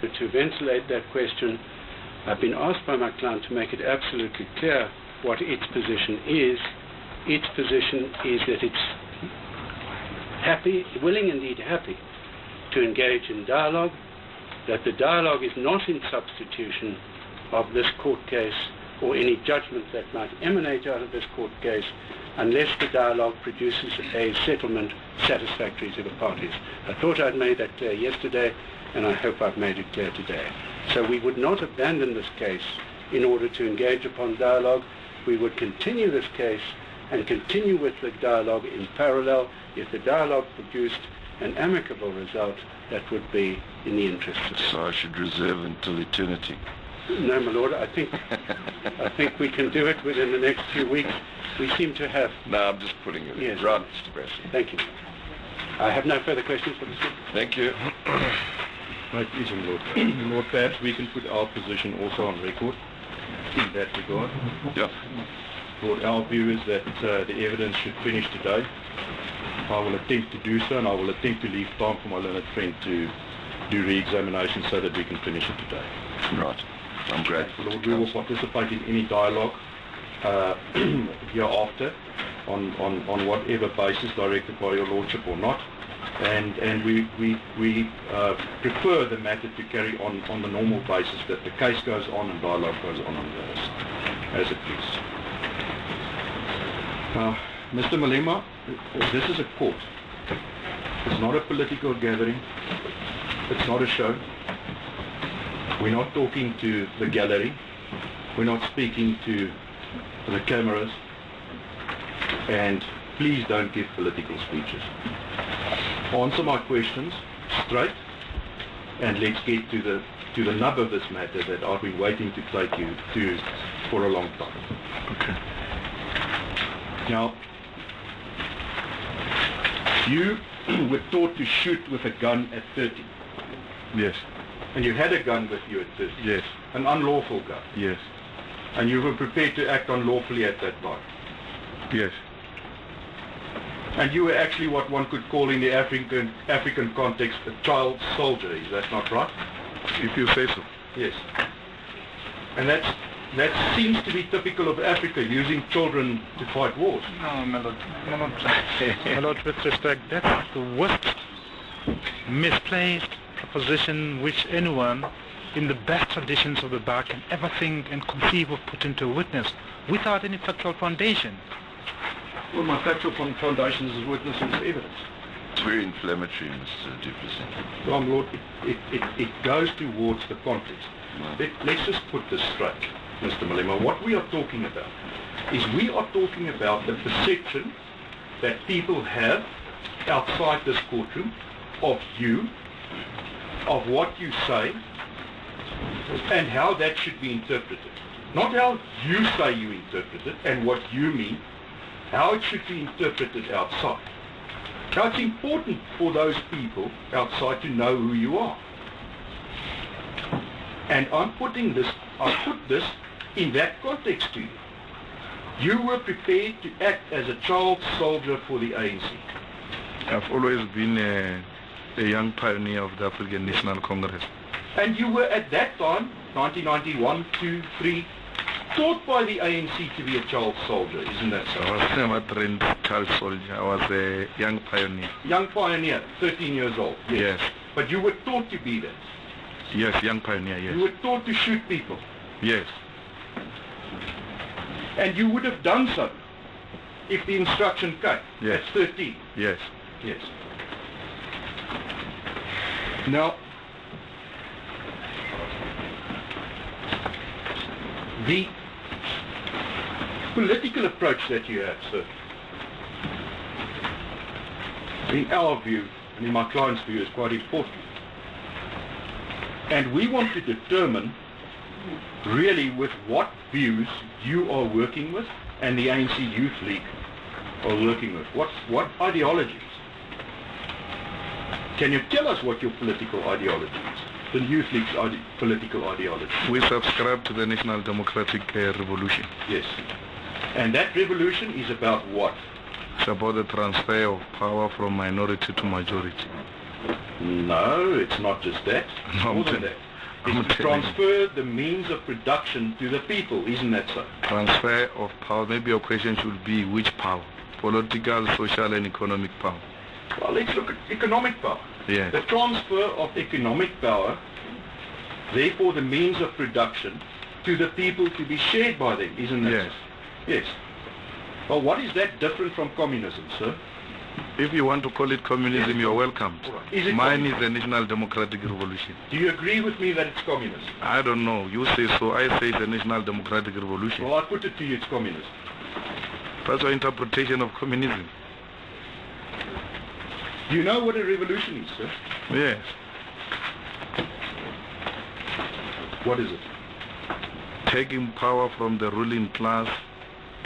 To ventilate that question, I've been asked by my client to make it absolutely clear what its position is. Its position is that it's willing indeed happy to engage in dialogue, that the dialogue is not in substitution of this court case or any judgment that might emanate out of this court case, unless the dialogue produces a settlement satisfactory to the parties. I thought I'd made that clear yesterday, and I hope I've made it clear today. So we would not abandon this case in order to engage upon dialogue. We would continue this case and continue with the dialogue in parallel. If the dialogue produced an amicable result, that would be in the interest of... So I should reserve until eternity? No, my lord, I think we can do it within the next few weeks. We seem to have... No, I'm just putting it yes. right, Mr. President. Thank you. I have no further questions for this one. Thank you. Right, listen, Lord. Lord, perhaps we can put our position also on record in that regard. Yeah. Lord, our view is that the evidence should finish today. I will attempt to do so, and I will attempt to leave time for my learned friend to do re-examination so that we can finish it today. Right. I'm grateful. Lord, we will participate in any dialogue hereafter on whatever basis, directed by your Lordship or not. And we prefer the matter to carry on the normal basis, that the case goes on and dialogue goes on as it pleases. Mr. Malema, this is a court. It's not a political gathering. It's not a show. We're not talking to the gallery. We're not speaking to the cameras. And please don't give political speeches. Answer my questions straight, and let's get to the nub of this matter that I've been waiting to take you to for a long time. Okay. Now, you were taught to shoot with a gun at 30. Yes. And you had a gun with you at 30. Yes. An unlawful gun. Yes. And you were prepared to act unlawfully at that time. Yes. And you were actually what one could call in the African context a child soldier. Is that not right? If you say so. Yes. And that seems to be typical of Africa, using children to fight wars. No, my lord. My lord, with respect, that's the worst misplaced proposition which anyone in the best traditions of the bar can ever think and conceive of putting to a witness without any factual foundation. Well, my factual foundation is as witness and as evidence. It's very inflammatory, Mr. Duplessis. Well, Lord, it goes towards the context. Let's just put this straight, Mr. Malema. What we are talking about is we are talking about the perception that people have outside this courtroom of you, of what you say, and how that should be interpreted. Not how you say you interpret it and what you mean, how it should be interpreted outside. Now, it's important for those people outside to know who you are. And I put this in that context to you. You were prepared to act as a child soldier for the ANC. I've always been a young pioneer of the African National Congress. And you were at that time, 1991, 2, 3, taught by the ANC to be a child soldier, isn't that so? I was never trained child soldier. I was a young pioneer. Young pioneer, 13 years old. Yes. But you were taught to be that. Yes, young pioneer, yes. You were taught to shoot people. Yes. And you would have done so if the instruction came. Yes. At 13. Yes. Yes. Now, the political approach that you have, sir, in our view, and in my client's view, is quite important. And we want to determine really with what views you are working with and the ANC Youth League are working with. What ideologies? Can you tell us what your political ideology is? The Youth League's political ideology. We subscribe to the National Democratic Revolution. Yes. And that revolution is about what? It's about the transfer of power from minority to majority. No, it's not just that. It's more than that. is to transfer the means of production to the people, isn't that so? Transfer of power. Maybe your question should be which power? Political, social and economic power. Well, let's look at economic power. Yes. The transfer of economic power, therefore the means of production, to the people to be shared by them, isn't that Yes. so? Yes. Well, what is that different from communism, sir? If you want to call it communism, you're welcome. Is it Mine is the National Democratic Revolution. Do you agree with me that it's communism? I don't know. You say so. I say the National Democratic Revolution. Well, I put it to you, it's communism. That's your interpretation of communism. Do you know what a revolution is, sir? Yes. What is it? Taking power from the ruling class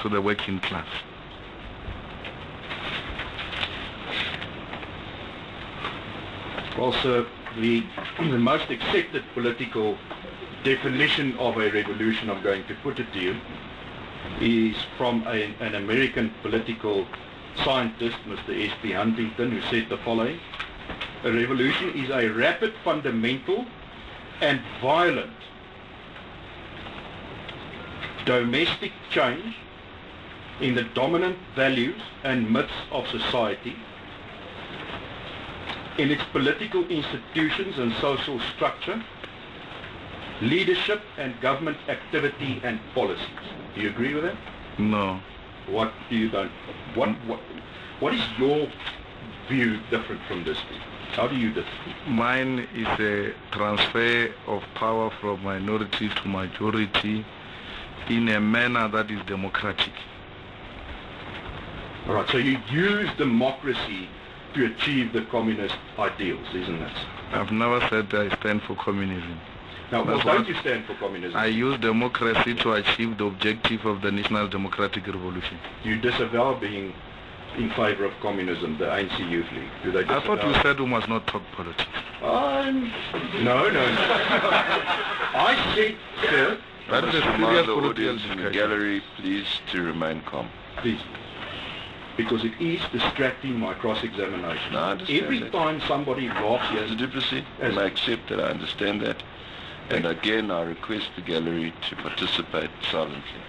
to the working class. Well, sir, the most accepted political definition of a revolution, I'm going to put it to you, is from an American political scientist, Mr. S.P. Huntington, who said the following: a revolution is a rapid, fundamental and violent domestic change in the dominant values and myths of society, in its political institutions and social structure, leadership and government activity and policies. Do you agree with that? No. What do you don't? What is your view different from this view? How do you differ? Mine is a transfer of power from minority to majority in a manner that is democratic. All right, so you use democracy to achieve the communist ideals, isn't it? I've never said I stand for communism. Now, well, That's don't what you stand for communism? I use democracy to achieve the objective of the National Democratic Revolution. You disavow being in favor of communism, the ANC Youth League. Do they disavow? I thought you said we must not talk politics. No. I said, sir, That is a Mr. serious the political audience in the discussion. gallery, please to remain calm. please, because it is distracting my cross-examination. No, I understand Every that. time somebody laughs, Mr. Duplessis, Yes. I accept that, I understand that. And again, I request the gallery to participate silently.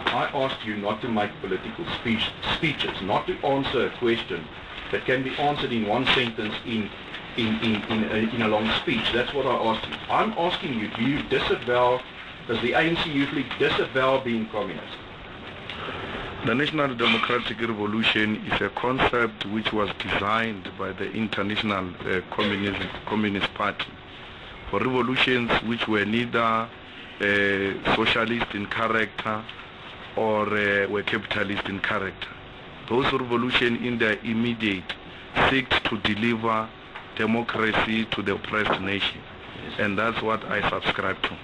I asked you not to make political speeches, not to answer a question that can be answered in one sentence in a long speech. That's what I asked you. I'm asking you, do you disavow, does the ANC Youth League disavow being communist? The National Democratic Revolution is a concept which was designed by the International Communist Party for revolutions which were neither socialist in character or were capitalist in character. Those revolutions in their immediate seek to deliver democracy to the oppressed nation. And that's what I subscribe to.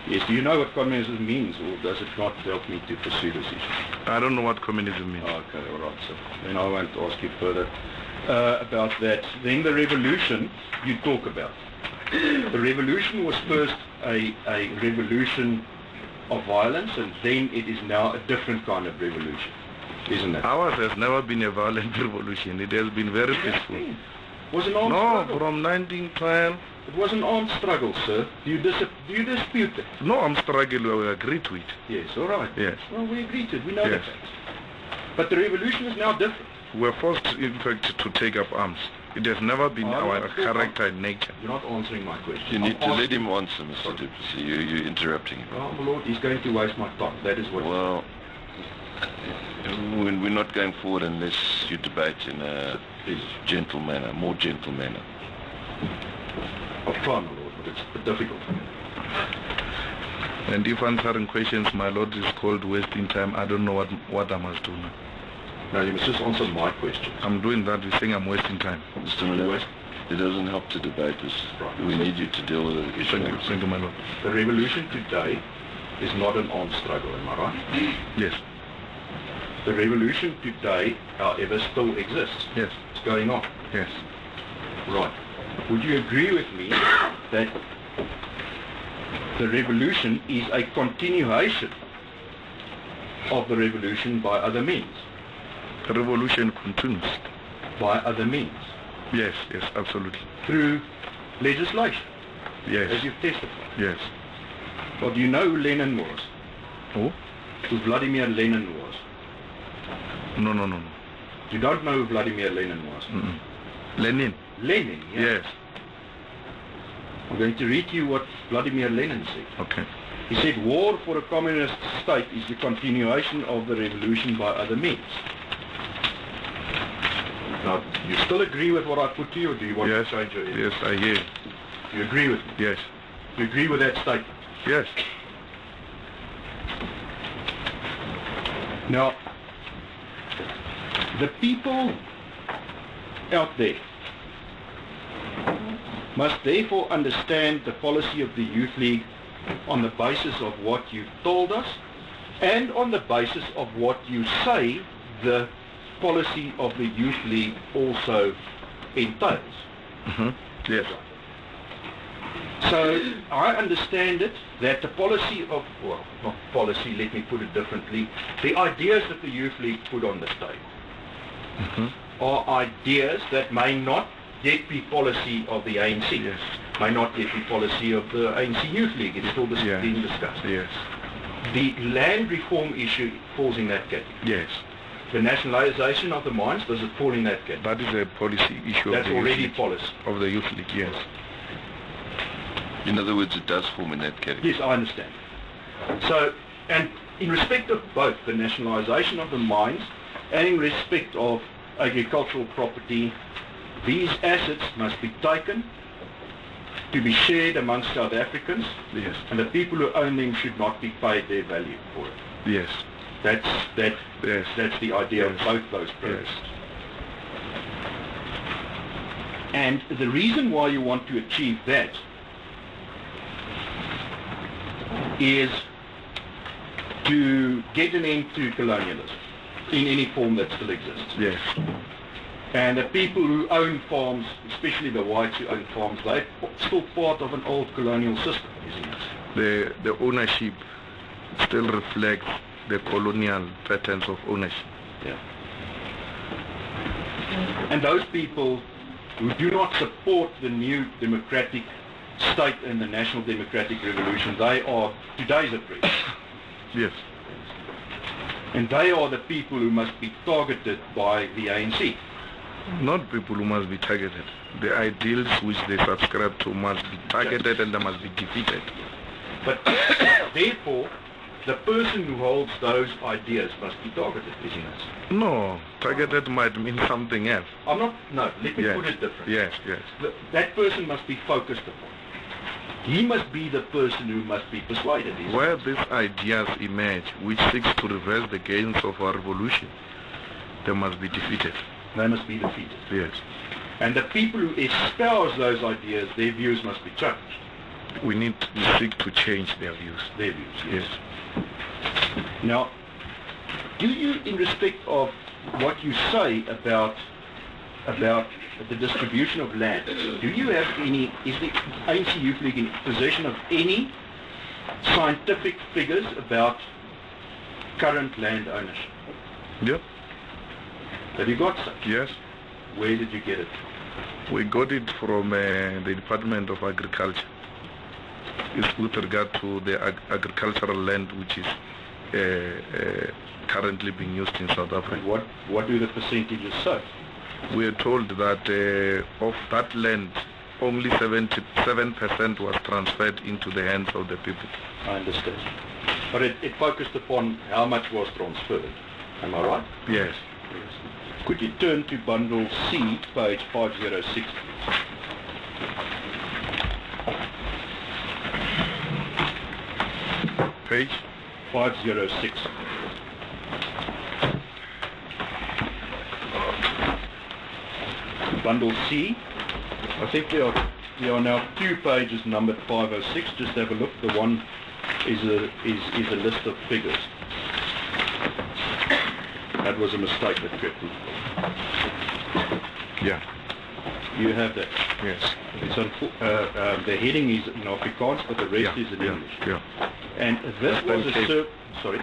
Yes, do you know what communism means, or does it not help me to pursue this issue? I don't know what communism means. Okay, all right, so then I won't ask you further about that. Then the revolution you talk about. The revolution was first a revolution of violence, and then it is now a different kind of revolution, isn't it? Ours has never been a violent revolution. It has been very peaceful. It was an armed No, struggle. from 1912. It was an armed struggle, sir. Do you dispute that? No, I'm struggling. We agree to it. Yes, all right. Yes. Well, we agree to it. We know Yes. that. But the revolution is now different. We're forced, in fact, to take up arms. It has never been our character and nature. You're not answering my question. You need I'm to let asking- him answer, Mr. Duplessis. You're interrupting him. Oh, my lord, he's going to waste my time. That is what... Well, we're not going forward unless you debate in a Please. gentle manner, more gentle manner. I'll try, my lord, but it's a bit difficult. And if answering questions, my lord, is called wasting time, I don't know what I must do now. No, you must just answer my question. I'm doing that. You're saying I'm wasting time. Mr. Malema, it doesn't help to debate this. We need you to deal with the issue. Thank you, my lord. The revolution today is not an armed struggle, am I right? Yes. The revolution today, however, still exists. Yes. It's going on. Yes. Right. Would you agree with me that the revolution is a continuation of the revolution by other means? The revolution continues. By other means? Yes, yes, absolutely. Through legislation? Yes. As you've testified. Yes. Well, do you know who Lenin was? Who? Who Vladimir Lenin was? No. You don't know who Vladimir Lenin was? Mm-mm. Lenin? Lenin, yeah. Yes. I'm going to read you what Vladimir Lenin said. Okay. He said, war for a communist state is the continuation of the revolution by other means. Now, do you still agree with what I put to you, or do you want Yes. to change your answer? Yes, I hear. You agree with me? Yes. You agree with that statement? Yes. Now, the people out there must therefore understand the policy of the Youth League on the basis of what you've told us and on the basis of what you say the policy of the Youth League also entails. Mm-hmm. Yes. So I understand it that the policy of, well, not policy, let me put it differently, the ideas that the Youth League put on the table are ideas that may not yet be policy of the ANC, Yes. may not yet be policy of the ANC Youth League. It is still Yeah. being discussed. Yes. The land reform issue falls in that category. Yes. The nationalization of the mines, does it fall in that category? That is a policy issue That's of the already Youth League. policy. Of the Youth League, yes. In other words, it does form in that category. Yes, I understand. So, and in respect of both the nationalization of the mines and in respect of agricultural property, these assets must be taken to be shared amongst South Africans, Yes. and the people who own them should not be paid their value for it. Yes. That's Yes. the idea of Yes. both those Yes. programs. And the reason why you want to achieve that is to get an end to colonialism in any form that still exists. Yes. And the people who own farms, especially the whites who own farms, they're still part of an old colonial system, isn't it? The ownership still reflects the colonial patterns of ownership. Yeah. And those people who do not support the new democratic state and the national democratic revolution, they are today's oppressors. Yes. And they are the people who must be targeted by the ANC. Not people who must be targeted. The ideals which they subscribe to must be targeted and they must be defeated. But therefore, the person who holds those ideas must be targeted, isn't it? No, targeted might mean something else. I'm not, no, let me Yes. put it differently. Yes, yes. That person must be focused upon. He must be the person who must be persuaded. Isn't Where it? these ideas emerge, which seeks to reverse the gains of our revolution, they must be defeated. They must be defeated. Yes. And the people who espouse those ideas, their views must be changed. We need to seek to change their views. Their views, Yes. Now, do you, in respect of what you say about the distribution of land, do you have any, is the ANC Youth League in possession of any scientific figures about current land ownership? Yeah. Have you got such? Yes. Where did you get it? We got it from the Department of Agriculture. It's with regard to the agricultural land which is currently being used in South Africa. And what do the percentages say? We are told that of that land, only 77% was transferred into the hands of the people. I understand. But it focused upon how much was transferred. Am I right? Yes. Could you turn to bundle C, page 506? Page? 506. Bundle C. I think there are now 2 pages numbered 506. Just have a look. The one is a list of figures. That was a mistake that crept in. Yeah. You have that. Yes. It's on, the heading is in Afrikaans, but the rest is in English. Yeah. And this was Western a Cape. sorry.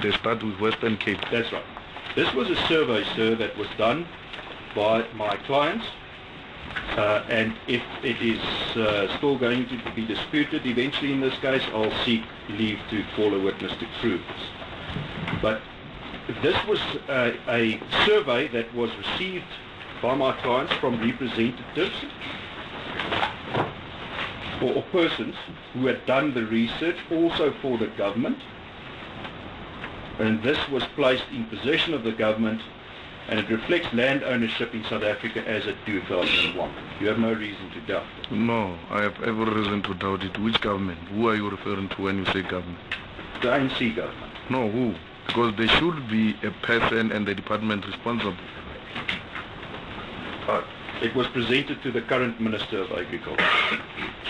They start with Western Cape. That's right. This was a survey, sir, that was done by my clients And if it is still going to be disputed eventually in this case, I'll seek leave to call a witness to prove this. But this was a survey that was received by my clients from representatives or persons who had done the research also for the government, and this was placed in possession of the government, and it reflects land ownership in South Africa as at 2001. You have no reason to doubt it. No, I have every reason to doubt it. Which government? Who are you referring to when you say government? The ANC government. No, who? Because there should be a person and the department responsible. It was presented to the current Minister of Agriculture.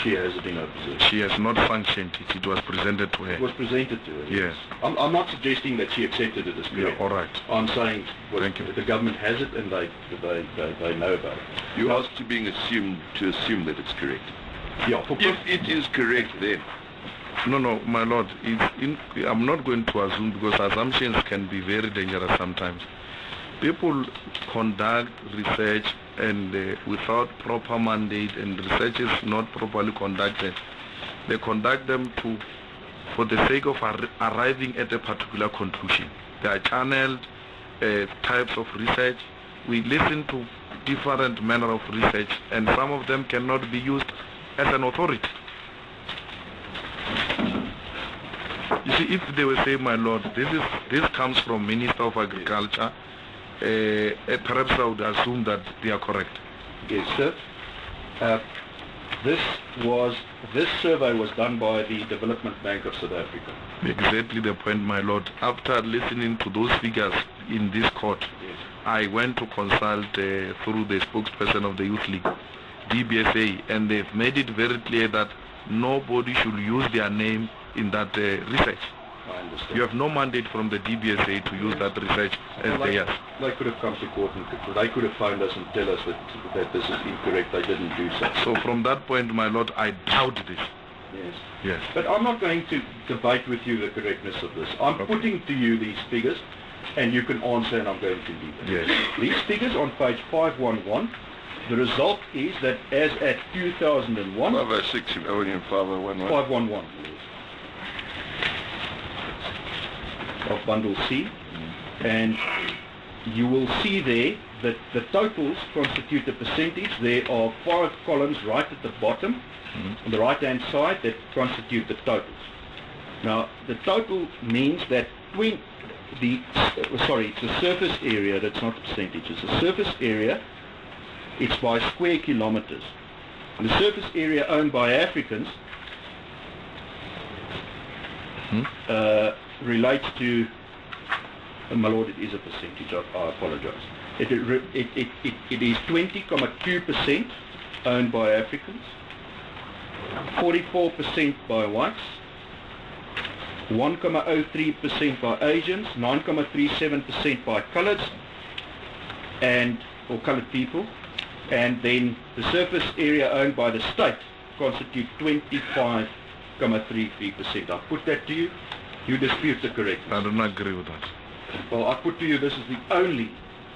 She has it in her possession. She has not sanctioned it. It was presented to her. It was presented to her. Yes. I'm not suggesting that she accepted it as correct. Yeah, all right. I'm saying Thank you. The government has it and they know about it. You asked to assume that it's correct. Yeah. If it is correct, then. No, my lord. I'm not going to assume, because assumptions can be very dangerous sometimes. People conduct research and without proper mandate, and research is not properly conducted. They conduct them for the sake of arriving at a particular conclusion. They are channeled types of research. We listen to different manner of research, and some of them cannot be used as an authority. You see, if they will say, my lord, this comes from Minister of Agriculture, perhaps I would assume that they are correct. Yes, sir. This survey was done by the Development Bank of South Africa. Exactly the point, my lord. After listening to those figures in this court, Yes. I went to consult through the spokesperson of the Youth League, DBSA, and they've made it very clear that nobody should use their name in that research. I understand. You have no mandate from the DBSA to use that research as theirs. They could have come to court and they could have phoned us and tell us that this is incorrect. They didn't do so. So from that point, my lord, I doubt this. Yes. Yes. But I'm not going to debate with you the correctness of this. I'm putting to you these figures, and you can answer, and I'm going to leave it. Yes. These figures on page 511, the result is that as at 2001, 506, 511. 511 of bundle C, and you will see there that the totals constitute a percentage. There are 5 columns right at the bottom on the right hand side that constitute the totals. Now the total means that it's a surface area, that's not a percentage, it's a surface area, it's by square kilometers. And the surface area owned by Africans relates to, my lord, it is a percentage, I apologize. It is 20.2% owned by Africans, 44% by whites, 1.03% by Asians, 9.37% by coloreds or colored people, and then the surface area owned by the state constitutes 25.33%. I put that to you. You dispute the correctness. I don't agree with that. Well, I put to you this is the only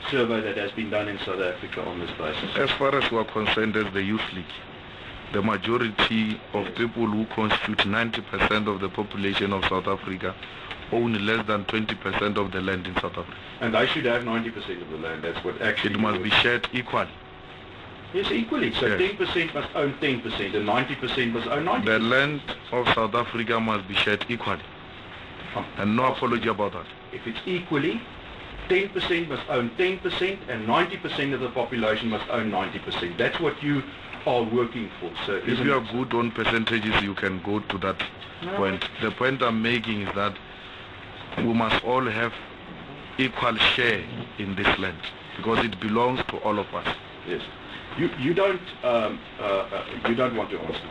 survey that has been done in South Africa on this basis. As far as we are concerned as the Youth League, the majority of people who constitute 90% of the population of South Africa own less than 20% of the land in South Africa. And they should have 90% of the land. That's what actually... It must be shared equally. Yes, equally. So Yes. 10% must own 10% and 90% must own 90%. The land of South Africa must be shared equally. And no apology about that. If it's equally, 10% must own 10% and 90% of the population must own 90%. That's what you are working for, sir. If you are good on percentages, you can go to that point. The point I'm making is that we must all have equal share in this land because it belongs to all of us. Yes. You don't want to answer my question.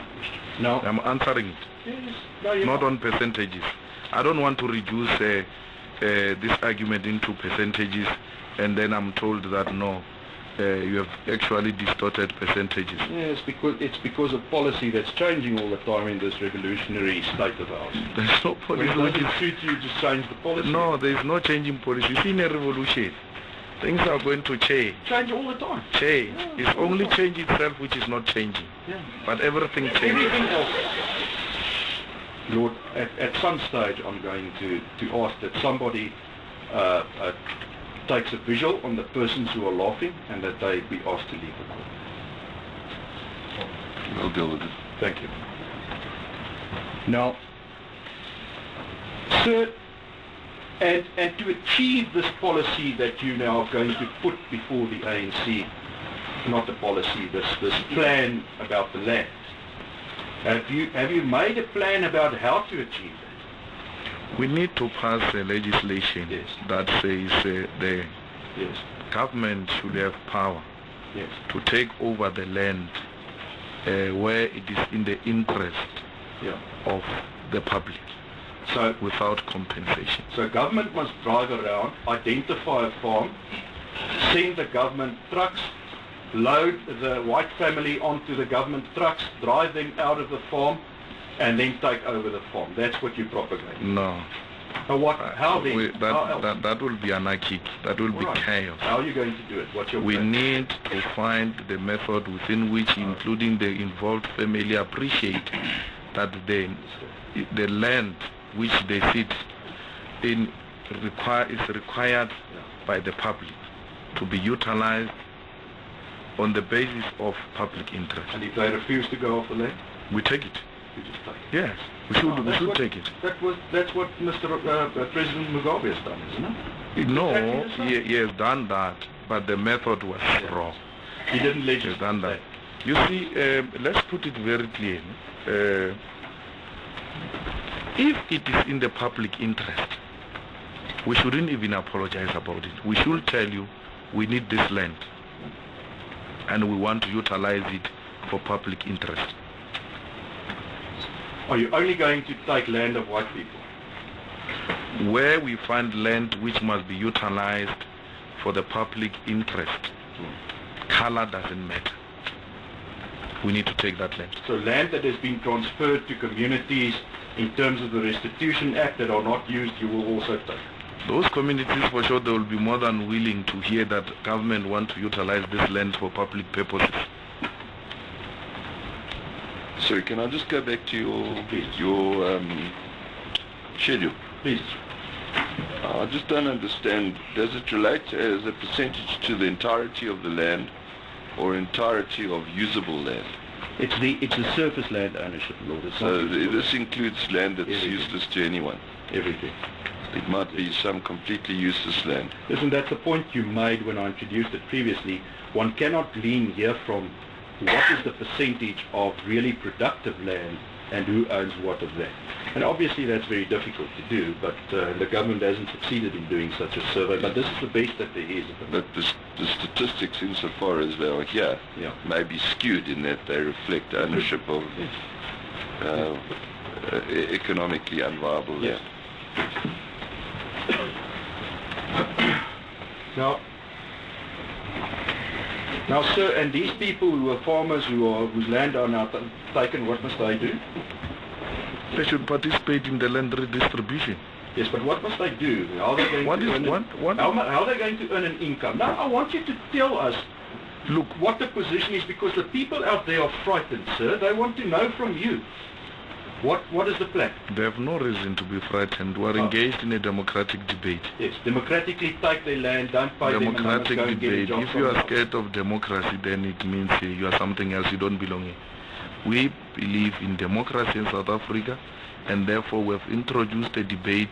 No. I'm answering it. Yes. No, you're Not on percentages. I don't want to reduce this argument into percentages and then I'm told that no, you have actually distorted percentages. Yes, it's because of policy that's changing all the time in this revolutionary state of ours. There's no When policy. it doesn't suit you, just change the policy. No, there is no changing policy. You see, in a revolution, Things are going to change. Change all the time. Change. It's only change itself which is not changing. Yeah. But everything changes. Everything else. Lord, at some stage I'm going to ask that somebody takes a visual on the persons who are laughing and that they be asked to leave the court. We'll deal with it. Thank you. Now, sir, and to achieve this policy that you now are going to put before the ANC, not the policy, this plan about the land, have you made a plan about how to achieve that? We need to pass a legislation that says the government should have power to take over the land where it is in the interest of the public, so without compensation. So government must drive around, identify a farm, send the government trucks, load the white family onto the government trucks, drive them out of the farm, and then take over the farm. That's what you propagate. No. What? How then? That will be anarchic. That will be chaos. How are you going to do it? What's your plan? We need to find the method within which, including the involved family, appreciate that the land which they sit in is required by the public to be utilized on the basis of public interest. And if they refuse to go off the land? We take it. You just take it? Yes, we should take it. That's what Mr. President Mugabe has done, isn't it? No, he has done that, but the method was wrong. He didn't legislate. He has done that. You see, let's put it very clearly. If it is in the public interest, we shouldn't even apologize about it. We should tell you, we need this land, and we want to utilize it for public interest. Are you only going to take land of white people? Where we find land which must be utilized for the public interest, color doesn't matter. We need to take that land. So land that has been transferred to communities in terms of the Restitution Act that are not used, you will also take? Those communities, for sure, they will be more than willing to hear that government want to utilize this land for public purposes. Sorry, can I just go back to your schedule? Please. I just don't understand. Does it relate as a percentage to the entirety of the land or entirety of usable land? It's the surface land ownership, Lord. So this includes land that's useless to anyone? Everything. It might be some completely useless land. Listen, that's the point you made when I introduced it previously. One cannot glean here from what is the percentage of really productive land and who owns what of that. And obviously that's very difficult to do, but the government hasn't succeeded in doing such a survey, but this is the best that there is. But the statistics, insofar as they are here, may be skewed in that they reflect ownership of economically unviable land. Now, sir, and these people who are farmers whose land are now taken, what must they do? They should participate in the land redistribution. Yes, but what must they do? How are they going how are they going to earn an income? Now, I want you to tell us, look, what the position is, because the people out there are frightened, sir. They want to know from you. What is the plan? They have no reason to be frightened. We are engaged in a democratic debate. Yes, democratically take their land, don't pay democratic them and debate. If you are scared of democracy, then it means you are something else, you don't belong here. We believe in democracy in South Africa, and therefore we have introduced a debate,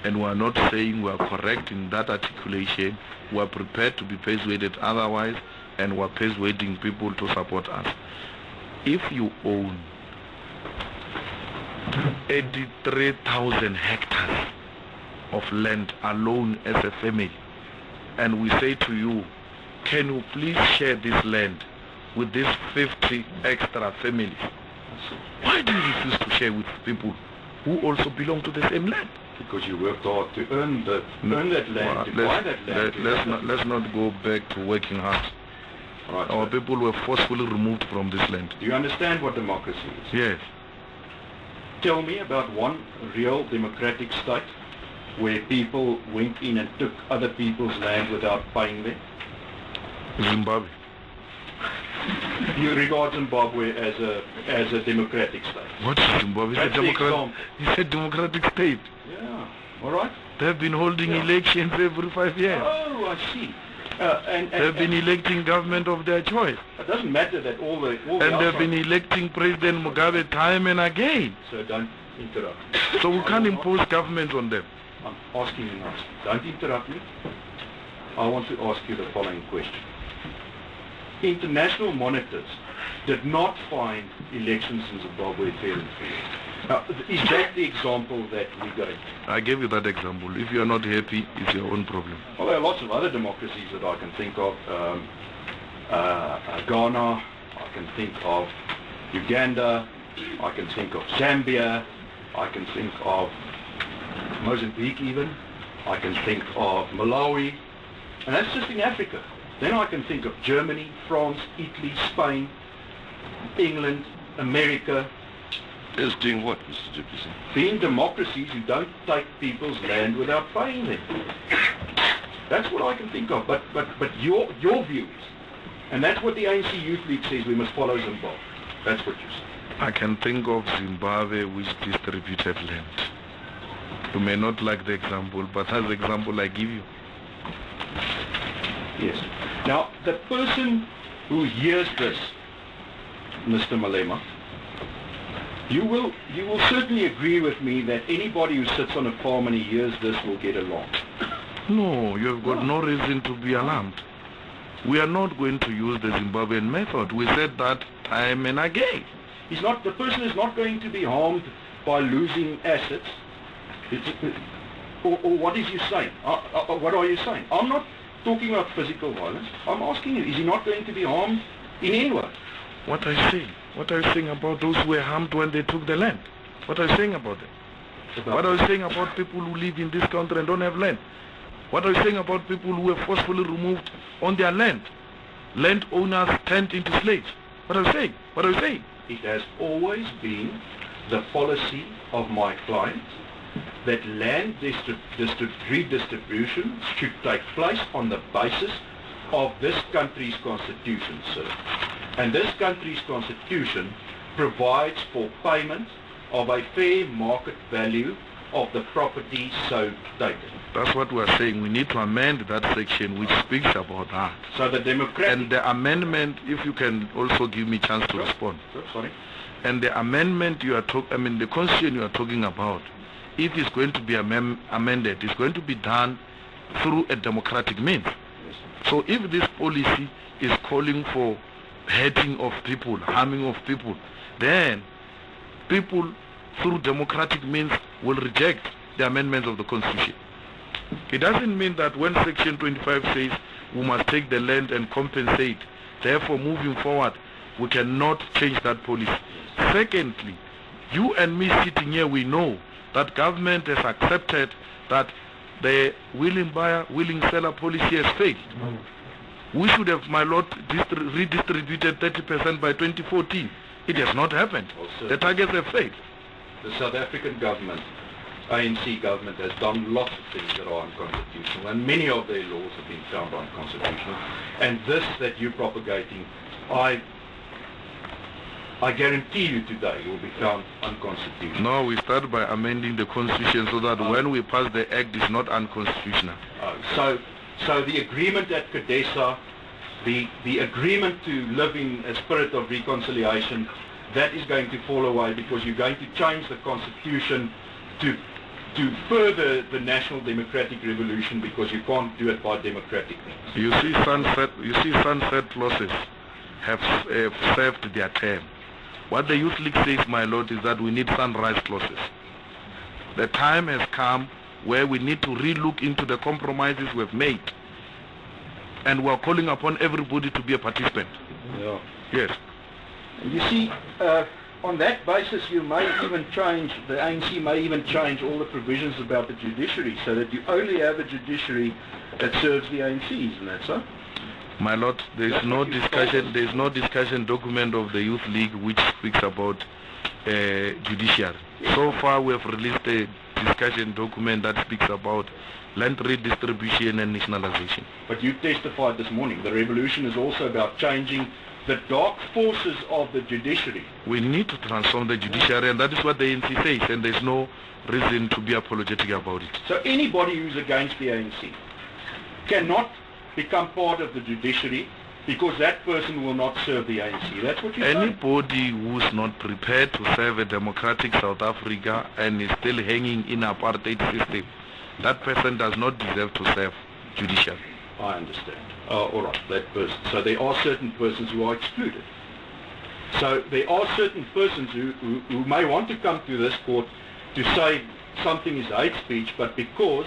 and we are not saying we are correct in that articulation. We are prepared to be persuaded otherwise, and we are persuading people to support us. If you own 83,000 hectares of land alone as a family, and we say to you, can you please share this land with these 50 extra families? Why do you refuse to share with people who also belong to the same land? Because you worked hard to earn that land, to buy that land. Let's not go back to working hard. Right, our people were forcefully removed from this land. Do you understand what democracy is? Yes. Tell me about one real democratic state where people went in and took other people's land without paying them? Zimbabwe. You regard Zimbabwe as a democratic state? What is Zimbabwe? It's a democratic state. Yeah, all right. They've been holding elections every 5 years. Oh, I see. They've been electing government of their choice. It doesn't matter that all the and they've been electing President Mugabe time and again. So don't interrupt. So we can't impose government on them. I'm asking you now. Don't interrupt me. I want to ask you the following question. International monitors did not find elections in Zimbabwe fair and free. Now, is that the example that we got? I gave you that example. If you are not happy, it's your own problem. Well, there are lots of other democracies that I can think of. Ghana, I can think of Uganda, I can think of Zambia, I can think of Mozambique even, I can think of Malawi, and that's just in Africa. Then I can think of Germany, France, Italy, Spain, England, America. Is doing what, Mr. Jefferson? Being democracies who don't take people's land without paying them. That's what I can think of. But your views, and that's what the ANC Youth League says, we must follow Zimbabwe. That's what you say. I can think of Zimbabwe which distributed land. You may not like the example, but as the example I give you. Yes. Now, the person who hears this, Mr. Malema, you will certainly agree with me that anybody who sits on a farm and he hears this will get along. No, you have got no reason to be alarmed. We are not going to use the Zimbabwean method. We said that time and again. The person is not going to be harmed by losing assets. Or what is you saying? What are you saying? I'm not talking about physical violence. I'm asking you, is he not going to be harmed in any way? What are you saying about those who were harmed when they took the land? What are you saying about them? What are you saying about people who live in this country and don't have land? What are you saying about people who were forcefully removed on their land? Landowners turned into slaves. What are you saying? What are you saying? It has always been the policy of my client that land redistribution should take place on the basis of this country's constitution, sir. And this country's constitution provides for payment of a fair market value of the property so stated. That's what we're saying. We need to amend that section which speaks about that. So the democratic... And the amendment, if you can also give me a chance to respond. Sorry. And the amendment you are talking, the constitution you are talking about, if it's going to be amended, it's going to be done through a democratic means. Yes. So if this policy is calling for hating of people, harming of people, then people through democratic means will reject the amendments of the Constitution. It doesn't mean that when Section 25 says we must take the land and compensate, therefore moving forward we cannot change that policy. Secondly, you and me sitting here, we know that government has accepted that the willing buyer, willing seller policy has failed. We should have, my lord, redistributed 30% by 2014. It has not happened. Also, the targets have failed. The South African government, ANC government, has done lots of things that are unconstitutional, and many of their laws have been found unconstitutional. And this that you're propagating, I guarantee you today will be found unconstitutional. No, we start by amending the Constitution so that when we pass the act, it's not unconstitutional. So the agreement at Kadesa, the agreement to live in a spirit of reconciliation, that is going to fall away because you're going to change the Constitution to further the national democratic revolution because you can't do it by democratic means. You see, sunset clauses have served their term. What the Youth League says, my lord, is that we need sunrise clauses. The time has come where we need to re-look into the compromises we've made. And we're calling upon everybody to be a participant. Yeah. Yes. And you see, on that basis you may even change, the ANC may even change all the provisions about the judiciary so that you only have a judiciary that serves the ANC, isn't that so? My lord, there is no discussion document of the Youth League which speaks about judiciary. So far we have released a discussion document that speaks about land redistribution and nationalization. But you testified this morning, the revolution is also about changing the dark forces of the judiciary. We need to transform the judiciary, and that is what the ANC says, and there's no reason to be apologetic about it. So anybody who's against the ANC cannot become part of the judiciary because that person will not serve the ANC. That's what you're saying. Anybody who's not prepared to serve a democratic South Africa and is still hanging in apartheid system, that person does not deserve to serve judiciary. I understand. All right, that person. So there are certain persons who are excluded. So there are certain persons who may want to come to this court to say something is hate speech, but because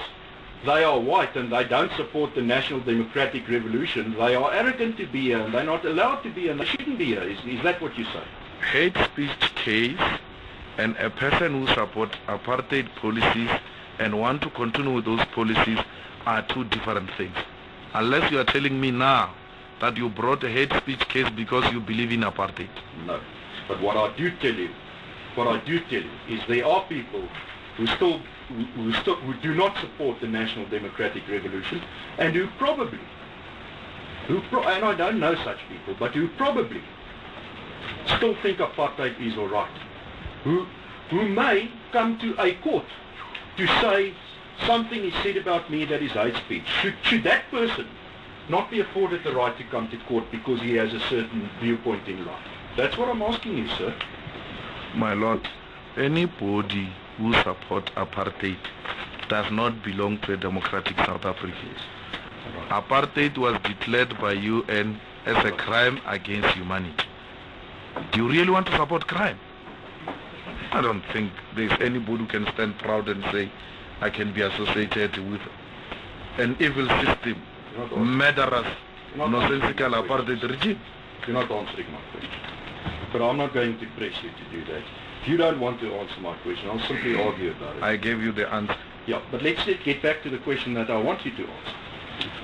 they are white and they don't support the National Democratic Revolution, they are arrogant to be here and they're not allowed to be here and they shouldn't be here. Is that what you say? Hate speech case and a person who supports apartheid policies and want to continue with those policies are two different things. Unless you are telling me now that you brought a hate speech case because you believe in apartheid. No. But what I do tell you is there are people who do not support the National Democratic Revolution and who probably, and I don't know such people, but who probably still think apartheid is all right, who may come to a court to say something is said about me that is hate speech. Should that person not be afforded the right to come to court because he has a certain viewpoint in life? That's what I'm asking you, sir. My lord, anybody who supports apartheid does not belong to a democratic South Africa. Right. Apartheid was declared by UN as a crime against humanity. Do you really want to support crime? I don't think there's anybody who can stand proud and say, I can be associated with an evil system, murderous, nonsensical apartheid regime. You're not answering my question. But I'm not going to press you to do that. If you don't want to answer my question, I'll simply argue about it. I gave you the answer. Yeah, but let's get back to the question that I want you to answer.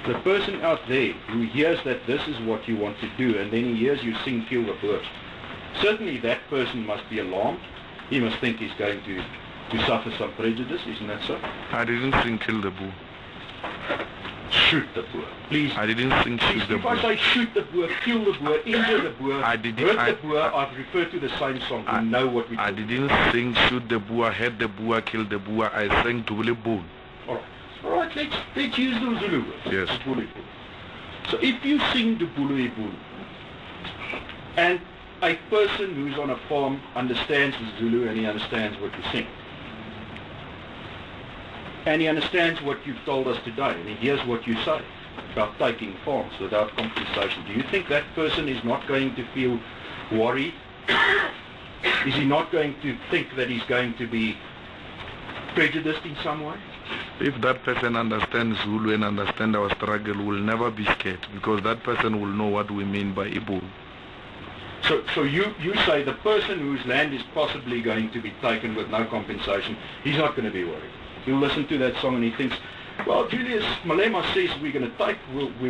The person out there who hears that this is what you want to do and then he hears you sing Kill the Boer, certainly that person must be alarmed. He must think he's going to suffer some prejudice, isn't that so? I didn't sing Kill the Boer. Shoot the Boer, please. I didn't sing Shoot the Boer. If I say shoot the Boer, kill the Boer, injure the Boer, hurt the Boer, I've referred to the same song. You know what we do. I didn't sing Shoot the Boer, hurt the Boer, kill the Boer. I sang Dubule Boon. All right, let's use those Zulu words. Yes. So if you sing Dubule Boon, and a person who's on a farm understands the Zulu and he understands what you sing, and he understands what you've told us today, and he hears what you say about taking farms without compensation, do you think that person is not going to feel worried? Is he not going to think that he's going to be prejudiced in some way? If that person understands Zulu and understands our struggle, will never be scared, because that person will know what we mean by Ibu. So you say the person whose land is possibly going to be taken with no compensation, he's not going to be worried. He'll listen to that song and he thinks, well, Julius Malema says we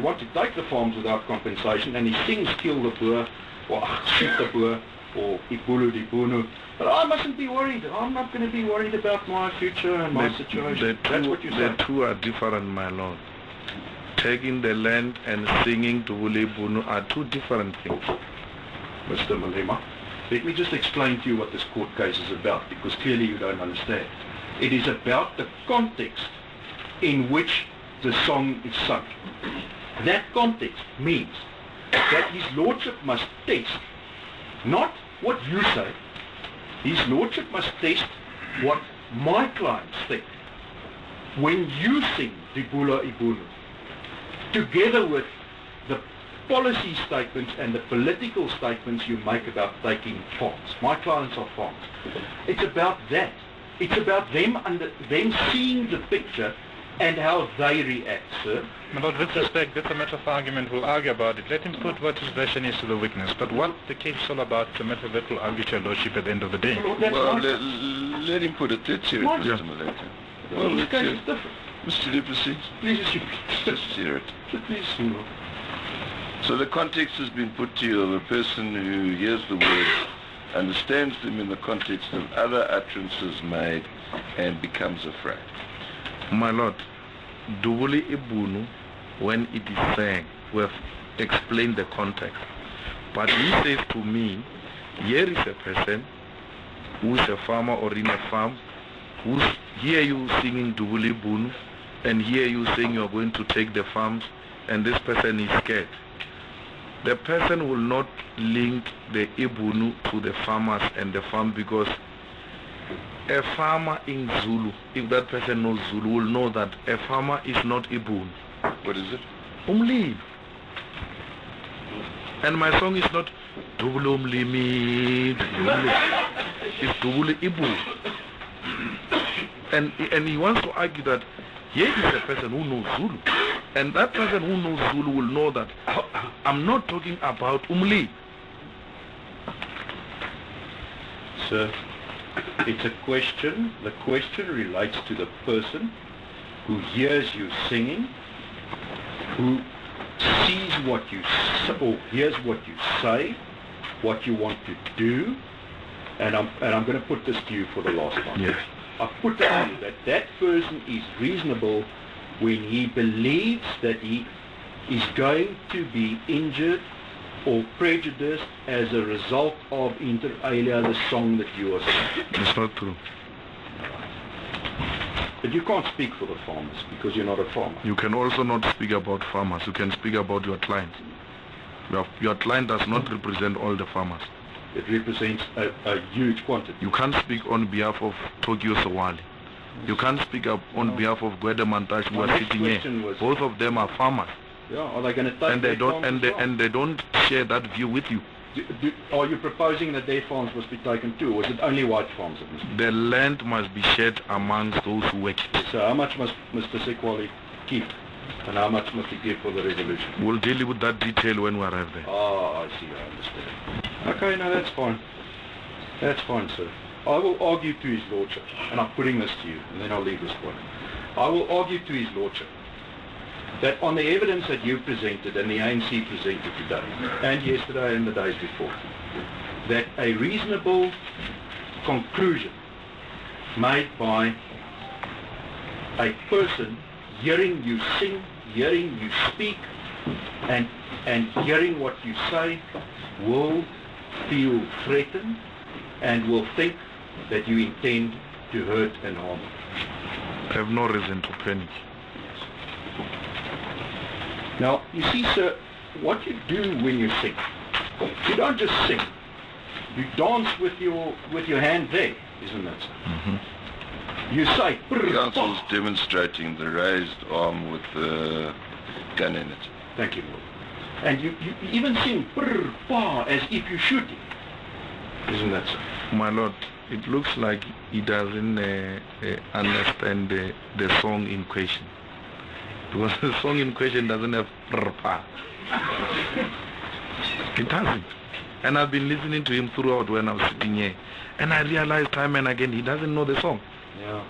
want to take the farms without compensation, and he sings Kill the Boer, or Shoot the Boer, or Ibulu di Bunu. But I mustn't be worried. I'm not going to be worried about my future and my situation. That's what you say. The two are different, my lord. Taking the land and singing Dubule Bunu are two different things. Mr. Malema, let me just explain to you what this court case is about, because clearly you don't understand. It is about the context in which the song is sung. That context means that His Lordship must test not what you say. His Lordship must test what my clients think. When you sing Dibula Ibunu, together with the policy statements and the political statements you make about taking farms. My clients are farms. It's about that. It's about them seeing the picture and how they react, sir. But with respect, that's a matter of argument. We'll argue about it. Let him put what his version is to the witness. But what the case is all about is a matter that will argue to your lordship at the end of the day. Well, let him put it. Let's hear it, Mr. Malema. Well, this case is different. Mr. Duplessis, Please, let's hear it. Please, So the context has been put to you of a person who hears the words understands them in the context of other utterances made and becomes afraid. My Lord, Dubuli Ibunu, when it is sang, we have explained the context. But he says to me, here is a person who is a farmer or in a farm, who's hear you singing Dubuli Ibunu, and hear you saying you are going to take the farms, and this person is scared. The person will not link the Ibunu to the farmers and the farm, because a farmer in Zulu, if that person knows Zulu, will know that a farmer is not Ibunu. What is it? Umli. And my song is not Dubulu Umlimi, it's Dubulu Ibu. And he wants to argue that here is a person who knows Zulu. And that person who knows Zulu will know that I'm not talking about Umli. Sir, it's a question. The question relates to the person who hears you singing, who sees what you or hears what you say, what you want to do, and I'm going to put this to you for the last time. Yes. I put it on that that person is reasonable when he believes that he is going to be injured or prejudiced as a result of inter alia, the song that you are singing. It's not true. But you can't speak for the farmers because you're not a farmer. You can also not speak about farmers. You can speak about your client. Your client does not represent all the farmers. It represents a huge quantity. You can't speak on behalf of Tokyo Sawali. You can't speak up on behalf of Gwede Mantash who are sitting here. Both of them are farmers. Yeah, are they going to take and they don't share that view with you. Are you proposing that their farms must be taken too, or is it only white farms that must be? The land must be shared amongst those who work it. So how much must Mr. Sekwali keep, and how much must he give for the resolution? We'll deal with that detail when we arrive there. Ah, I see, I understand. Okay, no, that's fine. That's fine, sir. I will argue to his lordship, and I'm putting this to you, and then I'll leave this point. I will argue to his lordship that on the evidence that you presented and the ANC presented today, and yesterday and the days before, that a reasonable conclusion made by a person hearing you sing, hearing you speak, and hearing what you say will feel threatened and will think that you intend to hurt and harm. I have no reason to panic. Now, you see, sir, what you do when you sing, you don't just sing. You dance with your hand there, isn't that so? Mm-hmm. You say, The council is demonstrating the raised arm with the gun in it. Thank you, Lord. And you even sing as if you shoot it. Isn't that so? My Lord, it looks like he doesn't understand the song in question. Because the song in question doesn't have pa. It doesn't. And I've been listening to him throughout when I was sitting here. And I realized time and again he doesn't know the song. Yeah.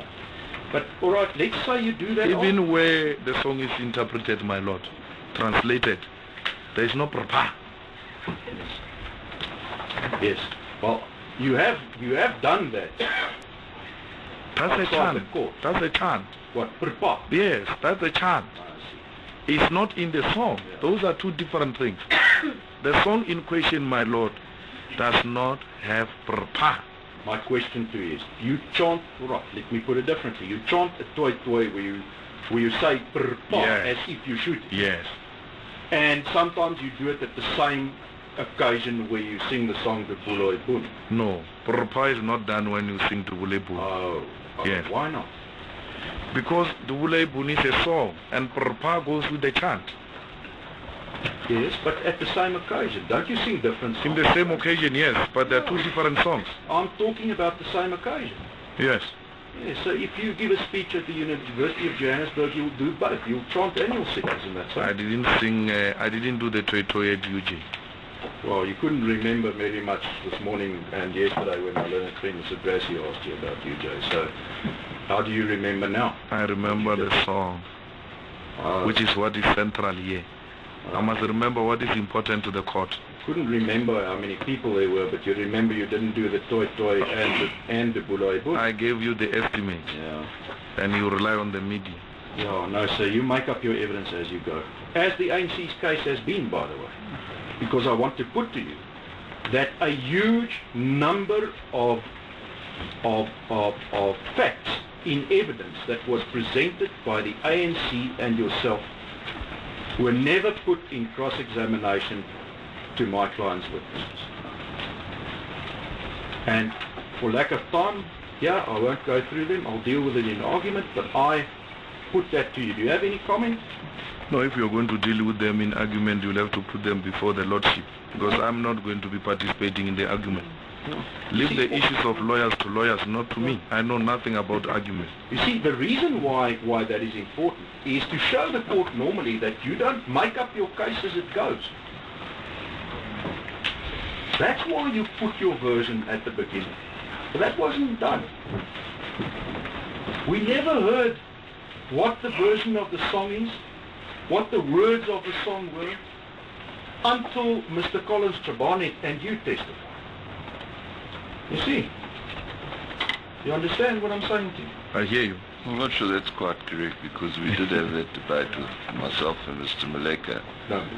But alright, let's say you do that. Even where the song is interpreted, my Lord, translated, there is no papa. Yes. Well, you have done that. That's a chant. That's a chant. What? Papa? Yes, that's a chant. It's not in the song. Yeah. Those are two different things. The song in question, my Lord, does not have papa. My question to you is, you chant, right, let me put it differently. You chant a toy where you say papa Yes. as if you shoot it. Yes. And sometimes you do it at the same occasion where you sing the song the Bulo Ibun. No, papa is not done when you sing Dubulebu. Oh, Yes. Why not? Because Dubulebu is a song and papa goes with the chant. Yes, but at the same occasion. Don't you sing different songs? In the same occasion, yes, but they're two different songs. I'm talking about the same occasion. Yes. Yeah, so if you give a speech at the University of Johannesburg, you'll do both. You'll chant and you'll sing, isn't that so? I didn't sing, I didn't do the Toy Toy at UG. Well, you couldn't remember very much this morning and yesterday when my learned friend Mr. Gracie asked you about UJ. So how do you remember now? I remember the song, which is what is central here. I must remember what is important to the court. Couldn't remember how many people there were, but you remember you didn't do the toy and the bulai book. I gave you the estimate. Yeah. And you rely on the media. Yeah, no, sir, you make up your evidence as you go. As the ANC's case has been, by the way. Because I want to put to you that a huge number of facts in evidence that was presented by the ANC and yourself were never put in cross-examination to my client's witnesses. And for lack of time, yeah, I won't go through them. I'll deal with it in argument, but I put that to you. Do you have any comment? No, if you're going to deal with them in argument, you'll have to put them before the Lordship, because I'm not going to be participating in the argument. No. Leave the issues of lawyers to lawyers, not to me. I know nothing about argument. You see, the reason why that is important is to show the court normally that you don't make up your case as it goes. That's why you put your version at the beginning. But that wasn't done. We never heard what the version of the song is, what the words of the song were, until Mr. Collins Trabane and you testified. You see? You understand what I'm saying to you? I hear you. I'm not sure that's quite correct, because we did have that debate with myself and Mr. Maleka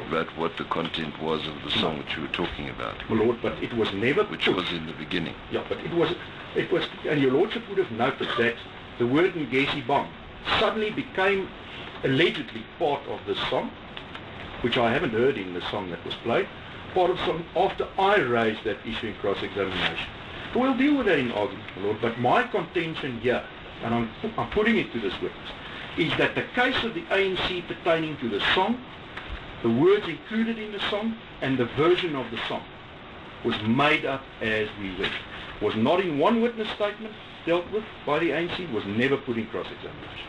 about what the content was of the song which we were talking about. My Lord, but it was never which put. was in the beginning. Yeah, but it was, and your Lordship would have noted that the word Ngesi Bam suddenly became allegedly part of this song, which I haven't heard in the song that was played, part of the song after I raised that issue in cross-examination. We'll deal with that in argument, my Lord, but my contention here, and I'm putting it to this witness, is that the case of the ANC pertaining to the song, the words included in the song, and the version of the song was made up as we went. Was not in one witness statement dealt with by the ANC, was never put in cross-examination.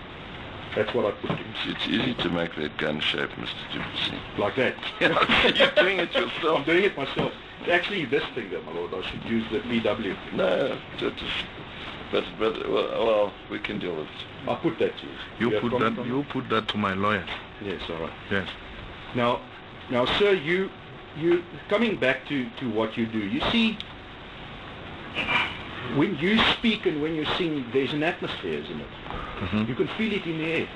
That's what I put in. It's easy to make that gun shape, Mr. Duplessis. Like that. You're doing it yourself. I'm doing it myself. It's actually this finger, my Lord. I should use the PW. No, but well, we can deal with it. I'll put that to you. You put that to my lawyer. Yes, all right. Yes. Now, sir, you coming back to what you do. You see, when you speak and when you sing, there's an atmosphere, isn't it? Mm-hmm. You can feel it in the air.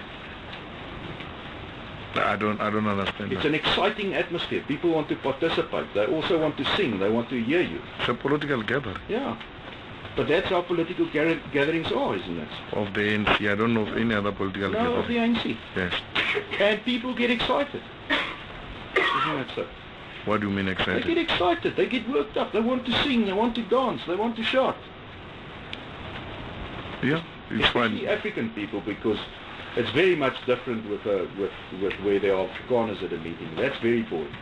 I don't understand. It's an exciting atmosphere. People want to participate. They also want to sing. They want to hear you. It's a political gathering. Yeah. But that's how political gatherings are, isn't it? Of the ANC. I don't know of any other political gathering. No, of the ANC. Yes. And people get excited. Isn't that so? What do you mean excited? They get excited. They get worked up. They want to sing. They want to dance. They want to shout. Yeah, it's fine. Especially African people, because it's very much different with where there are Afrikaners at a meeting. That's very boring.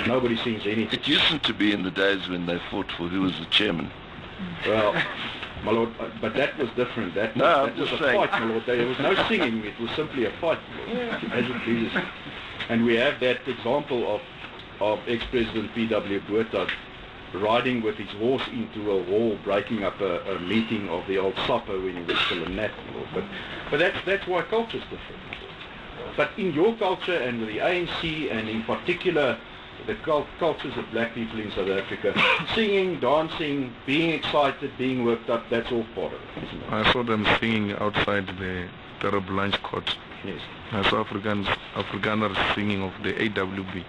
Nobody sings anything. It used to be in the days when they fought for who was the chairman. Well, my Lord, but that was different. That was a fight, my Lord. There was no singing. It was simply a fight, my Lord, as it pleases. And we have that example of ex-President P.W. Botha riding with his horse into a wall, breaking up a meeting of the old SAPA when he was still a nat, my Lord. But that's why culture's different. But in your culture and with the ANC, and in particular the cultures of black people in South Africa, singing, dancing, being excited, being worked up, that's all part of it, isn't it? I saw them singing outside the terrible lunch court. Yes. I saw Afrikaners singing of the AWB.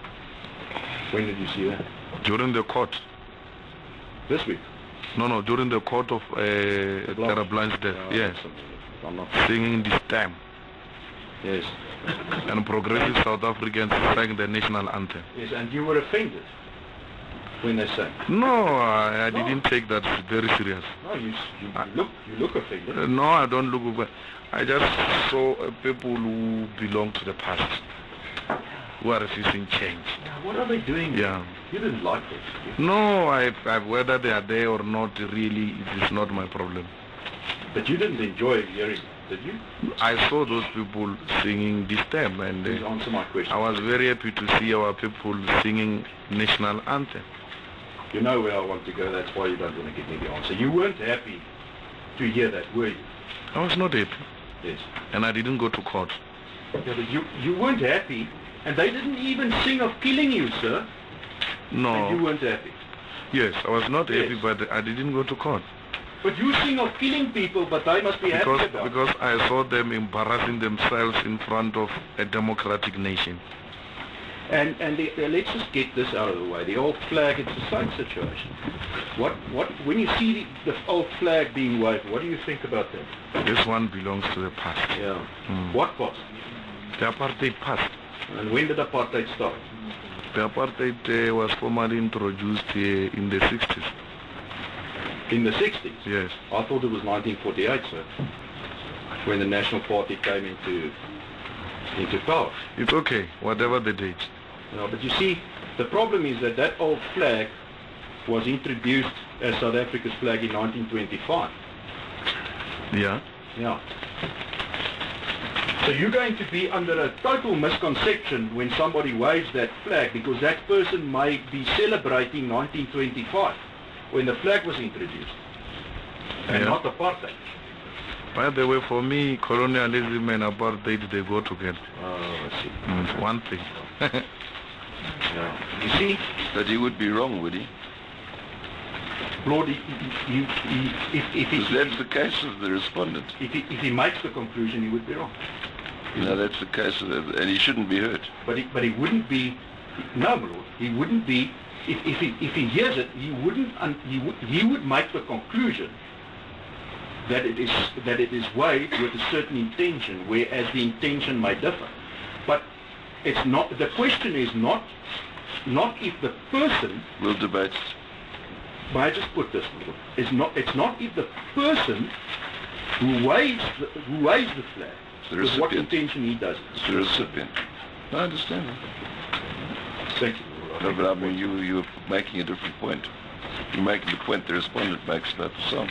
When did you see that? During the court. This week? No, during the court of Terra Blanche death. Yes. Singing this time. Yes. And progressive South Africans sang the national anthem. Yes, and you were offended when they sang? No, I didn't take that very serious. No, you look offended. No, I don't look. I just saw people who belong to the past, who are refusing change. What are they doing? Yeah. You didn't like it. No, whether they are there or not, really, it is not my problem. But you didn't enjoy hearing it, did you? I saw those people singing this time, and Please answer my question. I was very happy to see our people singing national anthem. You know where I want to go, that's why you don't want to give me the answer. You weren't happy to hear that, were you? I was not happy. Yes. And I didn't go to court. Yeah, but you weren't happy And they didn't even sing of killing you, sir. No. And you weren't happy. Yes, I was not happy, Yes. but I didn't go to court. But you sing of killing people, but they must be happy about it. Because I saw them embarrassing themselves in front of a democratic nation. And let's just get this out of the way. The old flag, it's the same situation. When you see the old flag being waved, what do you think about that? This one belongs to the past. Yeah. What past? The apartheid past. And when did apartheid start? The apartheid was formally introduced in the 60s. In the 60s? Yes. I thought it was 1948, sir, when the National Party came into power. It's okay, whatever the date. No, but you see, the problem is that old flag was introduced as South Africa's flag in 1925. Yeah. Yeah. So you're going to be under a total misconception when somebody waves that flag, because that person may be celebrating 1925 when the flag was introduced, and not apartheid. By the way, for me, colonialism and apartheid, they go together. Oh, I see. It's one thing. Yeah. You see? But he would be wrong, would he? Lord, if Because that's the case of the respondent. if he makes the conclusion, he would be wrong. No, that's the case of the, and he shouldn't be hurt. But he wouldn't be. No, my Lord, he wouldn't be. If he hears it, he wouldn't. He would make the conclusion that it is waved with a certain intention, whereas the intention may differ. But it's not. The question is not if the person. We'll debate. May I just put this? It's not if the person who waves the flag, with what intention he does it. It's the recipient. I understand that. Thank you. No, but I mean, you're making a different point. You're making the point the respondent makes about the song.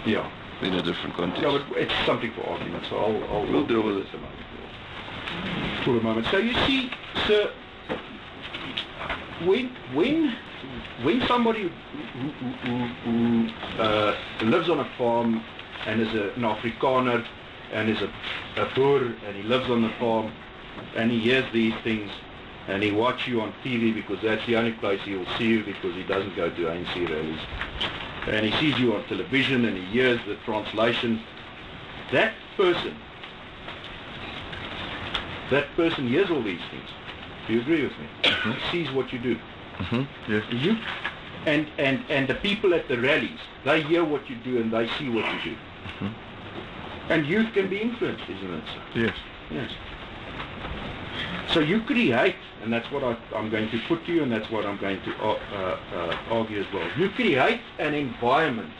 Yeah. In a different context. Yeah, but it's something for argument, so We'll deal with it. For a moment. So you see, sir, when somebody who lives on a farm and is an Afrikaner and is a boer and he lives on the farm and he hears these things and he watches you on TV because that's the only place he will see you because he doesn't go to ANC rallies, and he sees you on television and he hears the translation, that person hears all these things. Do you agree with me? He sees what you do. Yes. You and the people at the rallies, they hear what you do and they see what you do. And youth can be influenced, isn't it, sir? Yes. Yes. So you create, and that's what I'm going to put to you, and that's what I'm going to argue as well. You create an environment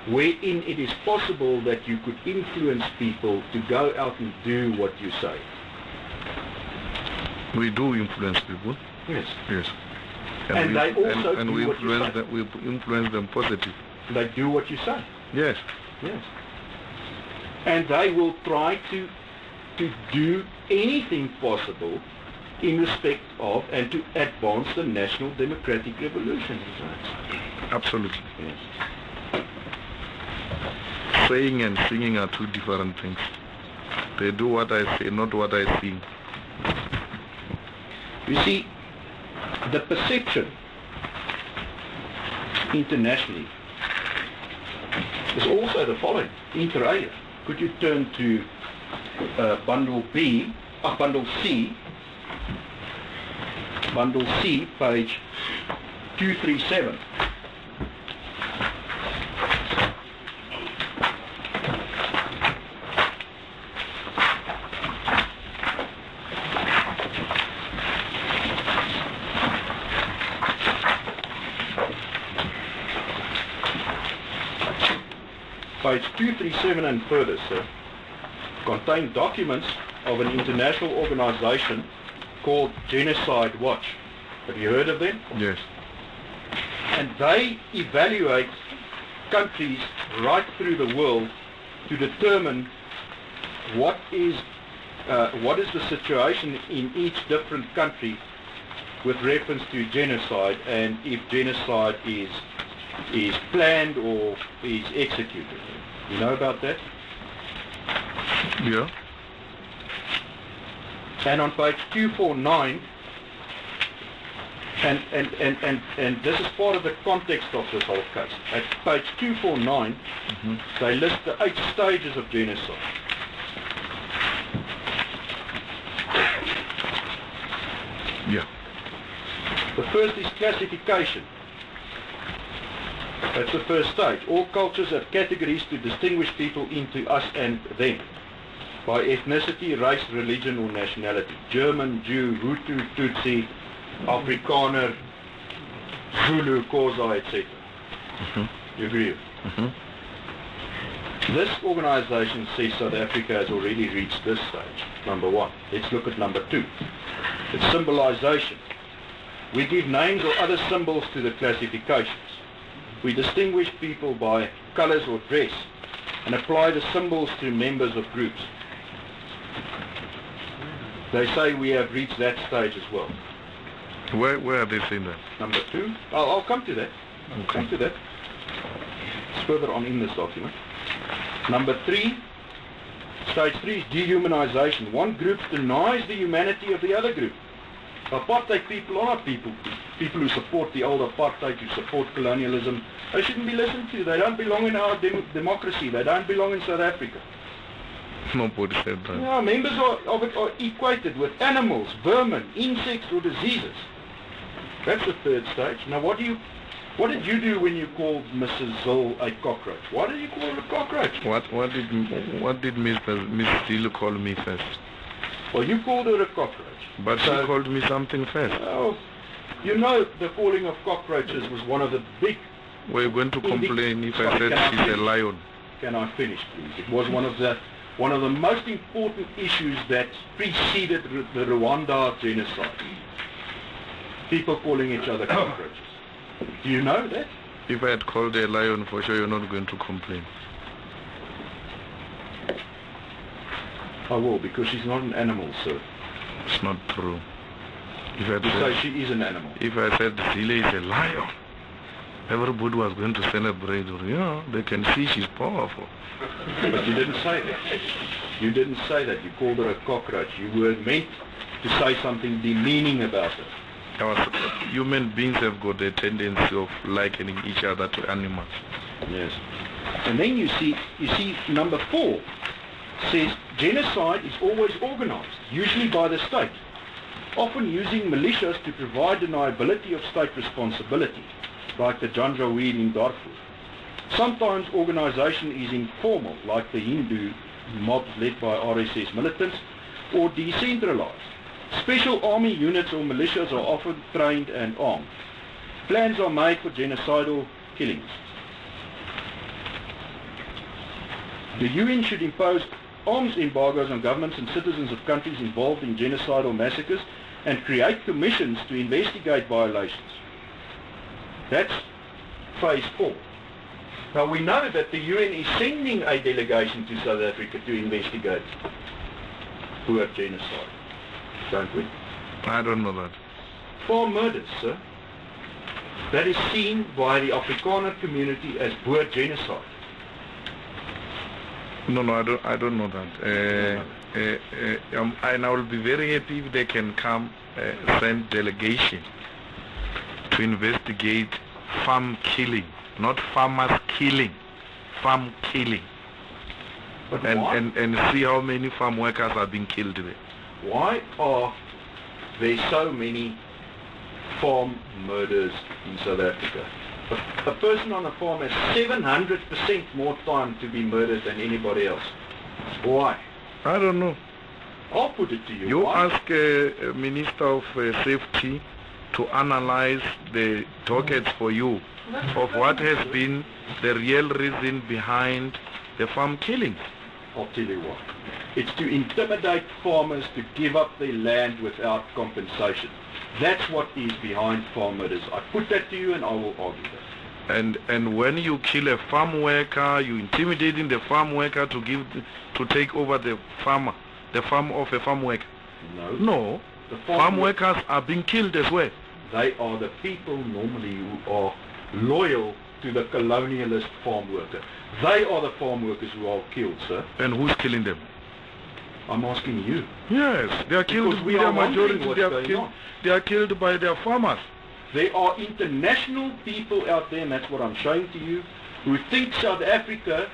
wherein it is possible that you could influence people to go out and do what you say. We do influence people. Yes. Yes. And they also and do we what you influence say. them. We influence them positive. They do what you say. Yes. Yes. And they will try to do anything possible in respect of and to advance the national democratic revolution. Absolutely. Yes. Saying and singing are two different things. They do what I say, not what I sing. You see, the perception internationally is also the following, inter alia. Could you turn to bundle C, page 237. Page 237 and further, sir, contain documents of an international organization called Genocide Watch. Have you heard of them? Yes. And they evaluate countries right through the world to determine what is the situation in each different country with reference to genocide, and if genocide is planned or is executed. You know about that? Yeah. And on page 249, and this is part of the context of this whole case. At page 249, they list the 8 stages of genocide. Yeah. The first is classification. That's the first stage. All cultures have categories to distinguish people into us and them, by ethnicity, race, religion or nationality. German, Jew, Hutu, Tutsi, Afrikaner, Zulu, Xhosa, etc. You agree? This organization says South Africa has already reached this stage, number 1. Let's look at number 2. It's symbolization. We give names or other symbols to the classifications. We distinguish people by colors or dress and apply the symbols to members of groups. They say we have reached that stage as well. Where are they saying that? Number 2. I'll come to that. Okay. Come to that. It's further on in this document. Number 3. Stage 3 is dehumanization. One group denies the humanity of the other group. Apartheid people are not people who support the old apartheid, who support colonialism. They shouldn't be listened to. They don't belong in our democracy. They don't belong in South Africa. Nobody said that. Yeah, members of it are equated with animals, vermin, insects or diseases. That's the third stage. Now what did you do when you called Mrs. Zill a cockroach? Why did you call her a cockroach? What did Miss Zill call me first? Well, you called her a cockroach. But she called me something first. Oh, you know the calling of cockroaches was one of the big... We're going to complain if I said she's a lion. Can I finish, please? It was one of the most important issues that preceded the Rwanda genocide. People calling each other cockroaches. Do you know that? If I had called her a lion, for sure you're not going to complain. I will, because she's not an animal, sir. It's not true. If I You say she is an animal. If I said Zile is a lion, everybody was going to celebrate her. Yeah, they can see she's powerful. But you didn't say that. You didn't say that. You called her a cockroach. You were meant to say something demeaning about her. Human beings have got a tendency of likening each other to animals. Yes. And then you see number 4 says genocide is always organized, usually by the state, often using militias to provide deniability of state responsibility, like the Janjaweed in Darfur. Sometimes organization is informal, like the Hindu mobs led by RSS militants, or decentralized. Special army units or militias are often trained and armed. Plans are made for genocidal killings. The UN should impose arms embargoes on governments and citizens of countries involved in genocidal massacres and create commissions to investigate violations. That's phase 4. Now we know that the UN is sending a delegation to South Africa to investigate Boer genocide, don't we? I don't know that. Farm murders, sir. That is seen by the Afrikaner community as Boer genocide. No, I don't know that. And I will be very happy if they can come, send delegation to investigate farm killing, not farmers killing, farm killing. But and see how many farm workers are being killed there. Why are there so many farm murders in South Africa? A person on a farm has 700% more time to be murdered than anybody else. Why? I don't know. I'll put it to you. You Why? ask a Minister of Safety to analyze the dockets for you of what has been the real reason behind the farm killings. I'll tell you what. It's to intimidate farmers to give up their land without compensation. That's what is behind farm murders. I put that to you and I will argue that. And when you kill a farm worker, you intimidating the farm worker to take over the farm of a farm worker. No. The farm workers are being killed as well. They are the people normally who are loyal to the colonialist farm worker. They are the farm workers who are killed, sir. And who's killing them? I'm asking you. Yes, they are killed. Because we Their are wondering majority, what's they are going killed. on. They are killed by their farmers. There are international people out there, and that's what I'm showing to you, who think South Africa,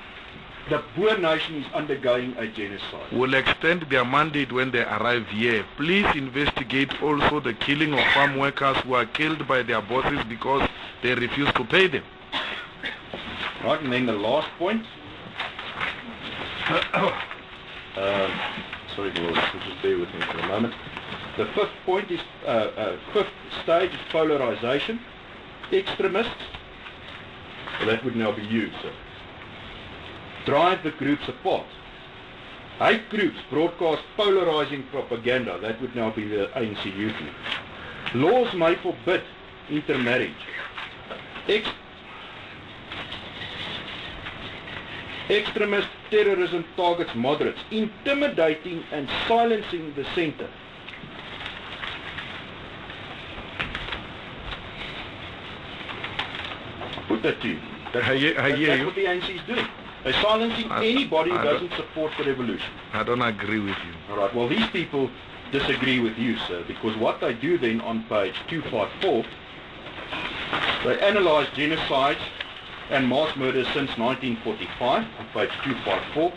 the Boer nation, is undergoing a genocide. Will extend their mandate when they arrive here. Please investigate also the killing of farm workers who are killed by their bosses because they refuse to pay them. Right, and then the last point. Sorry, Lord, just bear with me for a moment. The fifth point is, fifth stage is polarization. Extremists, well, that would now be you, sir. Drive the groups apart. Hate groups broadcast polarizing propaganda. That would now be the ANC Youth League. Laws may forbid intermarriage. Extremist terrorism targets moderates, intimidating and silencing the centre. Put that to you. That's what the ANC is doing. They're silencing anybody who doesn't support the revolution. I don't agree with you. All right, well, these people disagree with you, sir, because what they do then on page 254, they analyze genocides and mass murders since 1945 on page 254,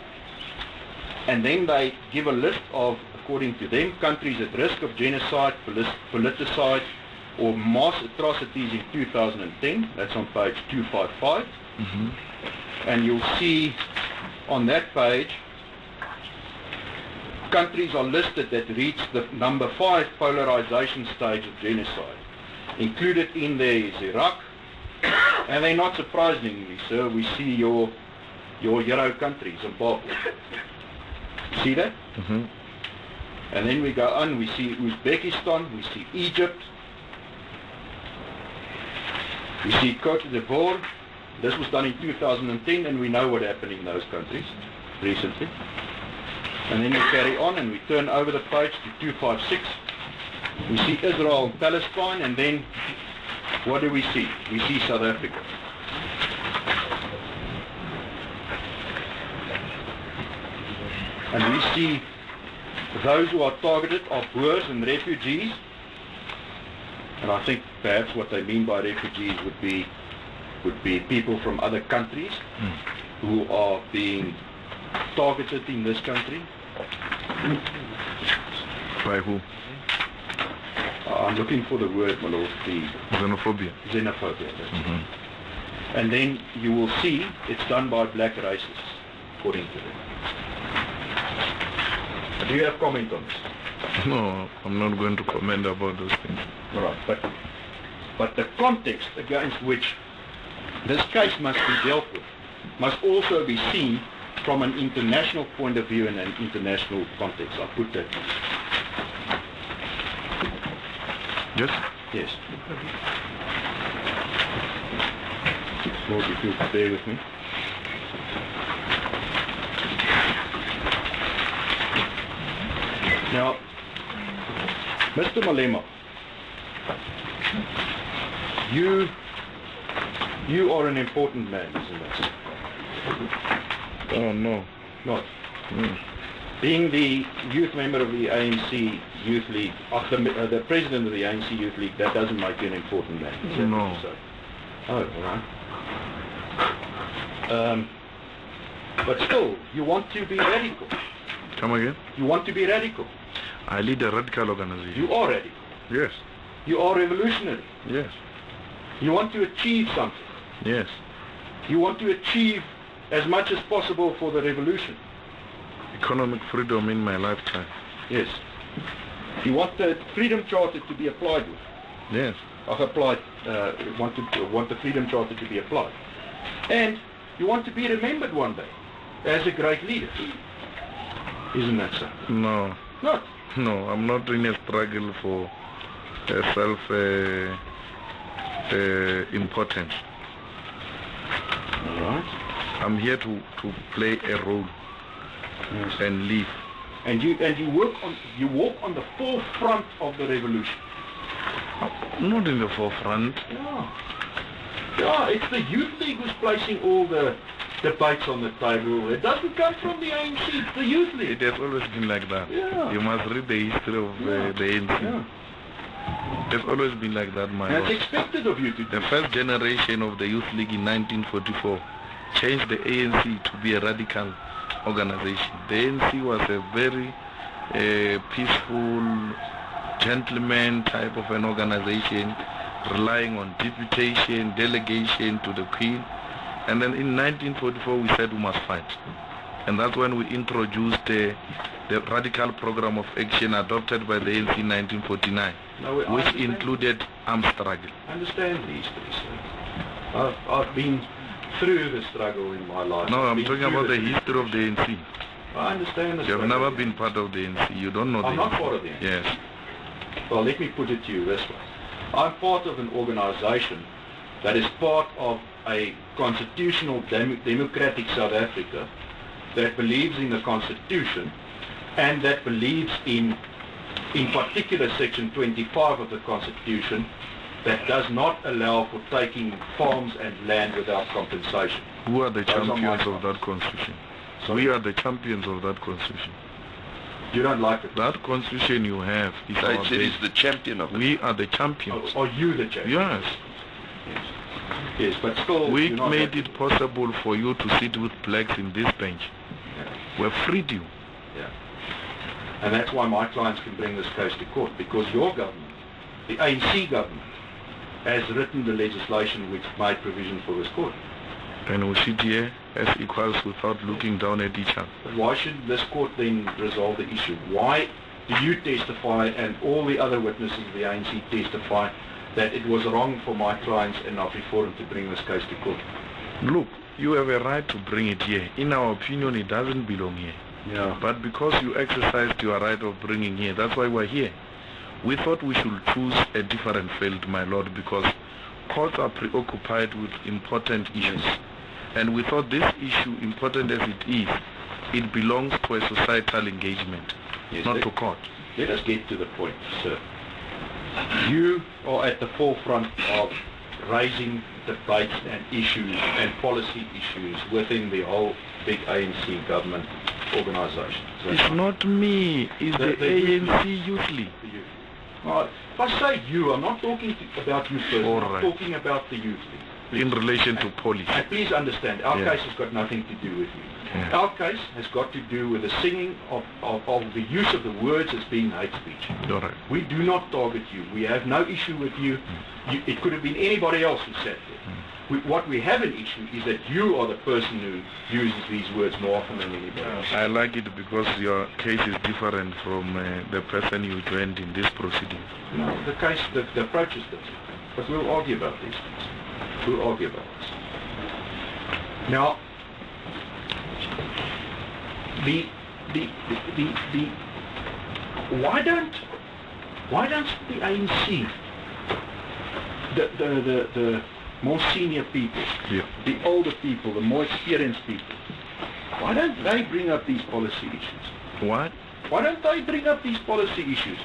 and then they give a list of, according to them, countries at risk of genocide, politicide, or mass atrocities in 2010. That's on page 255. Mm-hmm. And you'll see on that page, countries are listed that reach the number 5 polarization stage of genocide. Included in there is Iraq, and then not surprisingly, sir, we see your hero country, Zimbabwe. See that? Mm-hmm. And then we go on, we see Uzbekistan, we see Egypt, we see Cote d'Ivoire. This was done in 2010, and we know what happened in those countries recently. And then we carry on and we turn over the page to 256. We see Israel and Palestine, and then what do we see? We see South Africa. And we see those who are targeted are Boers and refugees. And I think perhaps what they mean by refugees would be people from other countries who are being targeted in this country. By who? I'm looking for the word, my lord, the Xenophobia. Xenophobia. And then you will see it's done by black racists, according to them. Do you have comment on this? No, I'm not going to comment about those things. All right, but the context against which this case must be dealt with must also be seen from an international point of view and an international context. I'll put that. Yes? Yes. Lord, if you'll bear with me. Now, Mr. Malema, you are an important man, isn't it? Oh, no. Not. Being the youth member of the ANC Youth League, the president of the ANC Youth League, that doesn't make you an important man. Is that No. what you say? Oh, all right. But still, you want to be radical. Come again? You want to be radical. I lead a radical organization. You are radical. Yes. You are revolutionary. Yes. You want to achieve something. Yes. You want to achieve as much as possible for the revolution. Economic freedom in my lifetime. Yes. You want the Freedom Charter to be applied with. Yes. Want the Freedom Charter to be applied. And you want to be remembered one day as a great leader. Isn't that so? No. Not. No, I'm not in a struggle for self-importance. All right. I'm here to play a role and live. And you walk on the forefront of the revolution. Not in the forefront. Yeah, it's the Youth League who's placing all the debates on the table. It doesn't come from the ANC, it's the youth league. It has always been like that. Yeah. You must read the history of the ANC. Yeah. It has always been like that, my And lord. it's expected of you to do. The first generation of the Youth League in 1944 changed the ANC to be a radical organization. The ANC was a very peaceful, gentleman type of an organization, relying on deputation, delegation to the Queen. And then in 1944 we said we must fight. And that's when we introduced the radical program of action adopted by the ANC in 1949, which included armed struggle. I understand these things. I've been through the struggle in my life. No, I've I'm been talking through about the the history of the ANC. I understand the You have struggle. never been part of the ANC. You don't know the I'm not ANC. part of the ANC. Yes. Well, let me put it to you this way. I'm part of an organization that is part of a constitutional democratic South Africa that believes in the Constitution and that believes in particular Section 25 of the Constitution that does not allow for taking farms and land without compensation. Who are the Those are my champions of thoughts. that constitution? So We are the champions of that constitution. you don't like it? That constitution you have is I our said base. he's the champion of it. We are the champions. Are you the champion? Yes. Yes. Yes, but still We you're not made happy. it possible for you to sit with blacks in this bench. Yeah. We freed you. Yeah. And that's why my clients can bring this case to court, because your government, the ANC government, has written the legislation which made provision for this court. And we sit here as equals without looking down at each other. But why should this court then resolve the issue? Why do you testify and all the other witnesses of the ANC testify that it was wrong for my clients and not before them to bring this case to court? Look, you have a right to bring it here. In our opinion, it doesn't belong here. Yeah. But because you exercised your right of bringing here, that's why we're here. We thought we should choose a different field, my lord, because courts are preoccupied with important issues. And we thought this issue, important as it is, it belongs to a societal engagement, Yes, not to court. Let us get to the point, sir. You are at the forefront of raising debates and issues and policy issues within the whole big ANC government organization. Is that It's right? not me, it's the ANC Youth League. The youth. Right. If I say you, I'm not talking about you first. All I'm right. talking about the youth league. In relation to police. And please understand, our Yeah. case has got nothing to do with you. Yeah. Our case has got to do with the singing of the use of the words as being hate speech. All right. We do not target you. We have no issue with you. It could have been anybody else who sat there. What we have an issue is that you are the person who uses these words more often than anybody else. I like it because your case is different from the person you joined in this proceeding. No, the approach is different. But we'll argue about these things. We'll argue about this. Now, why don't the ANC, the more senior people, Yeah. the older people, the more experienced people, why don't they bring up these policy issues? What? Why don't they bring up these policy issues?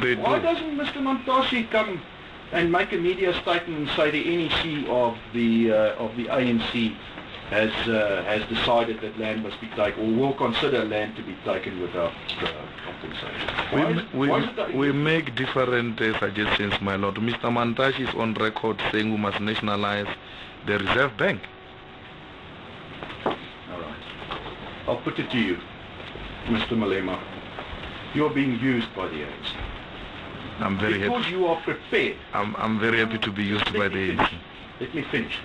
They Why do. doesn't Mr. Montassi come and make a media statement and say the NEC of the ANC has decided that land must be taken, or will consider land to be taken without compensation? We make different suggestions, my lord. Mr. Mantash is on record saying we must nationalize the Reserve Bank. All right. I'll put it to you, Mr. Malema. You're being used by the ANC. I'm very Because happy. you are prepared. I'm very happy to be used by the ANC. Let me finish.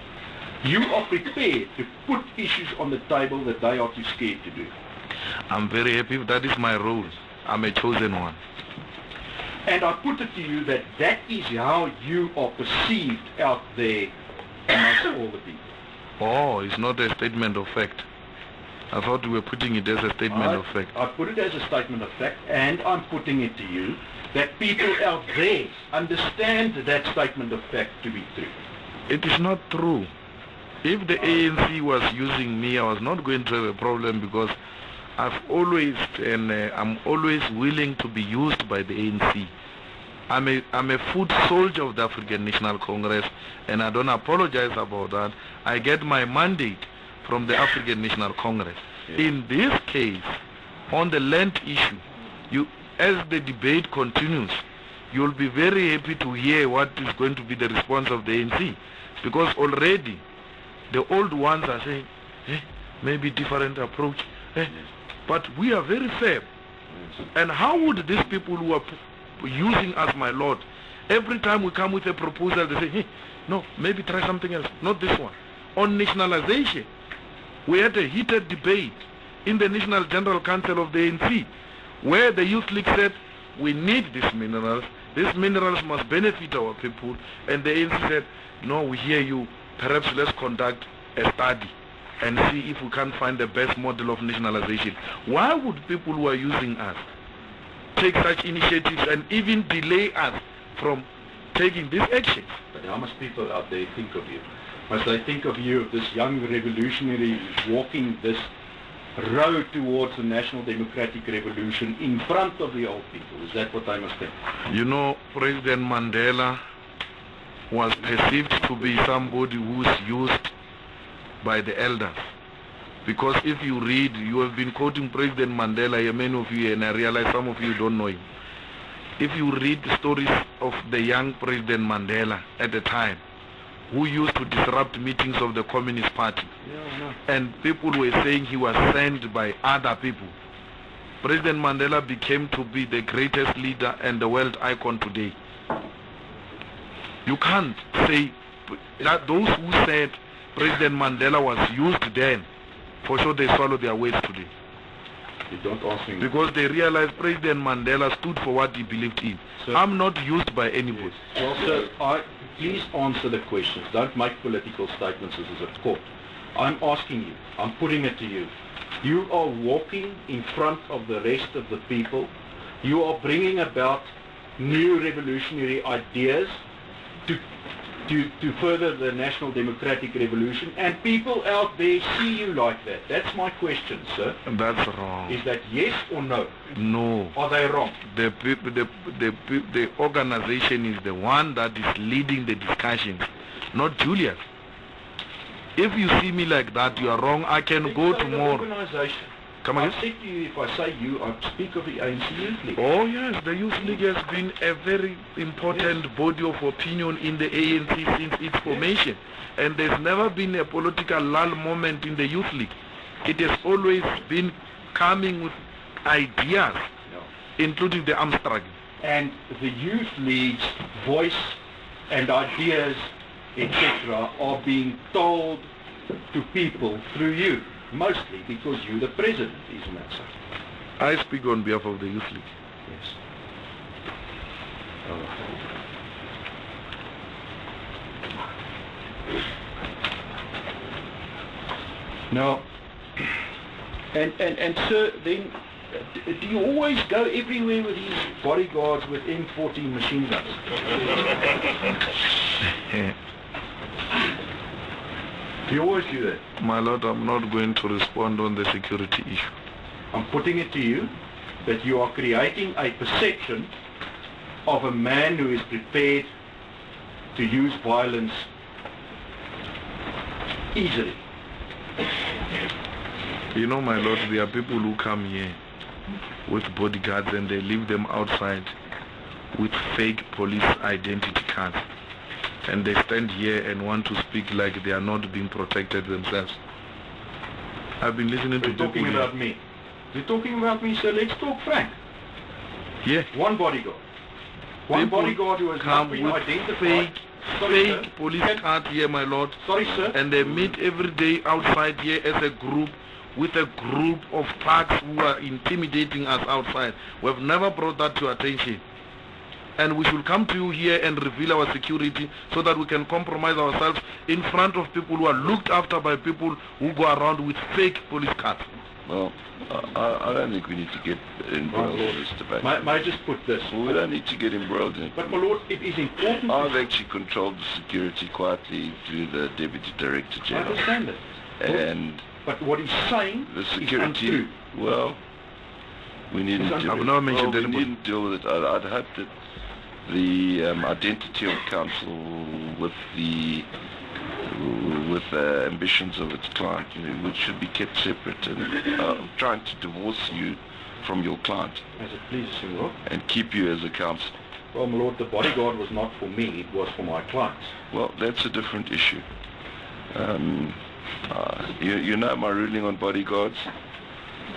You are prepared to put issues on the table that they are too scared to do. I'm very happy. That is my role. I'm a chosen one. And I put it to you that that is how you are perceived out there amongst all the people. Oh, it's not a statement of fact. I thought we were putting it as a statement of fact. I put it as a statement of fact, and I'm putting it to you that people out there understand that statement of fact to be true. It is not true. If the ANC was using me, I was not going to have a problem because I'm always willing to be used by the ANC. I'm a foot soldier of the African National Congress, and I don't apologize about that. I get my mandate from the African National Congress. Yes. In this case, on the land issue, as the debate continues, you'll be very happy to hear what is going to be the response of the ANC, because already the old ones are saying, maybe different approach, but we are very fair. And how would these people who are using us, my lord, every time we come with a proposal, they say, no, maybe try something else, not this one. On nationalization, we had a heated debate in the National General Council of the ANC, where the Youth League said, we need these minerals must benefit our people, and the ANC said, no, we hear you, perhaps let's conduct a study and see if we can find the best model of nationalization. Why would people who are using us take such initiatives and even delay us from taking this action? But how much people out there think of you? Must they think of you, this young revolutionary walking this road towards the national democratic revolution in front of the old people? Is that what I must think? You know, President Mandela was perceived to be somebody who's used by the elders. Because if you read, you have been quoting President Mandela, many of you, and I realize some of you don't know him. If you read the stories of the young President Mandela at the time, who used to disrupt meetings of the Communist Party, and people were saying he was sent by other people, President Mandela became to be the greatest leader and the world icon today. You can't say that those who said President Mandela was used then, for sure they swallow their words today. You don't answer me. Because they realized President Mandela stood for what he believed in. Sir, I'm not used by anybody. Well, sir, please answer the questions. Don't make political statements. This is a court. I'm asking you, I'm putting it to you. You are walking in front of the rest of the people. You are bringing about new revolutionary ideas to further the national democratic revolution, and people out there see you like that. That's my question, sir. That's wrong. Is that yes or no? No. Are they wrong? The organization is the one that is leading the discussions, not Julius. If you see me like that, you are wrong. I can go tomorrow. Organization. Come I again? said to you, if I say you, I speak of the ANC Youth League. Oh yes, the Youth League has been a very important body of opinion in the ANC since its formation. And there's never been a political lull moment in the Youth League. It has always been coming with ideas, including the arms struggle. And the Youth League's voice and ideas, etc., are being told to people through you. Mostly because you're the president, isn't that so? I speak on behalf of the Youth League. Yes. Now, and sir, then, do you always go everywhere with these bodyguards with M14 machine guns? Do you always do that? My lord, I'm not going to respond on the security issue. I'm putting it to you that you are creating a perception of a man who is prepared to use violence easily. You know, my lord, there are people who come here with bodyguards and they leave them outside with fake police identity cards. And they stand here and want to speak like they are not being protected themselves. I've been listening to You're talking people about me. You're talking about me, sir. Let's talk frank. Yeah. One bodyguard. One People bodyguard who has come not been with identified. fake police cards here, my lord. Sorry, sir. And they meet every day outside here as a group, with a group of thugs who are intimidating us outside. We have never brought that to attention. And we should come to you here and reveal our security so that we can compromise ourselves in front of people who are looked after by people who go around with fake police cards. Well, I don't think we need to get embroiled in this debate. May I just put this? Well, we don't need to get embroiled in it. But my lord, it is important. I've actually controlled the security quietly through the Deputy Director I General. understand it. And But what he's saying the is security, untrue. well, we needn't I've deal with not mentioned we anybody. needn't deal with it. I'd hope that the identity of council with the with the ambitions of its client, which should be kept separate, and trying to divorce you from your client. As it pleases you, Lord. And keep you as a counsel. Well, my Lord, the bodyguard was not for me, it was for my clients. Well, that's a different issue. You know my ruling on bodyguards.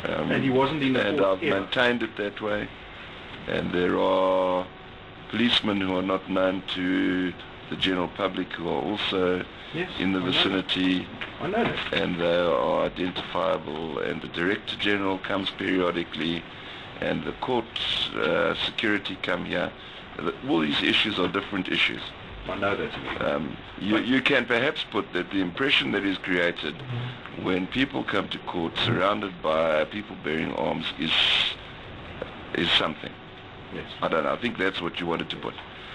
And he wasn't in the and court I've maintained it that way. And there are policemen who are not known to the general public who are also in the vicinity. I know that. And they are identifiable, and the Director General comes periodically, and the court security come here. All these issues are different issues. I know that. You can perhaps put that the impression that is created when people come to court surrounded by people bearing arms is something. Yes. I don't know. I think that's what you wanted to put.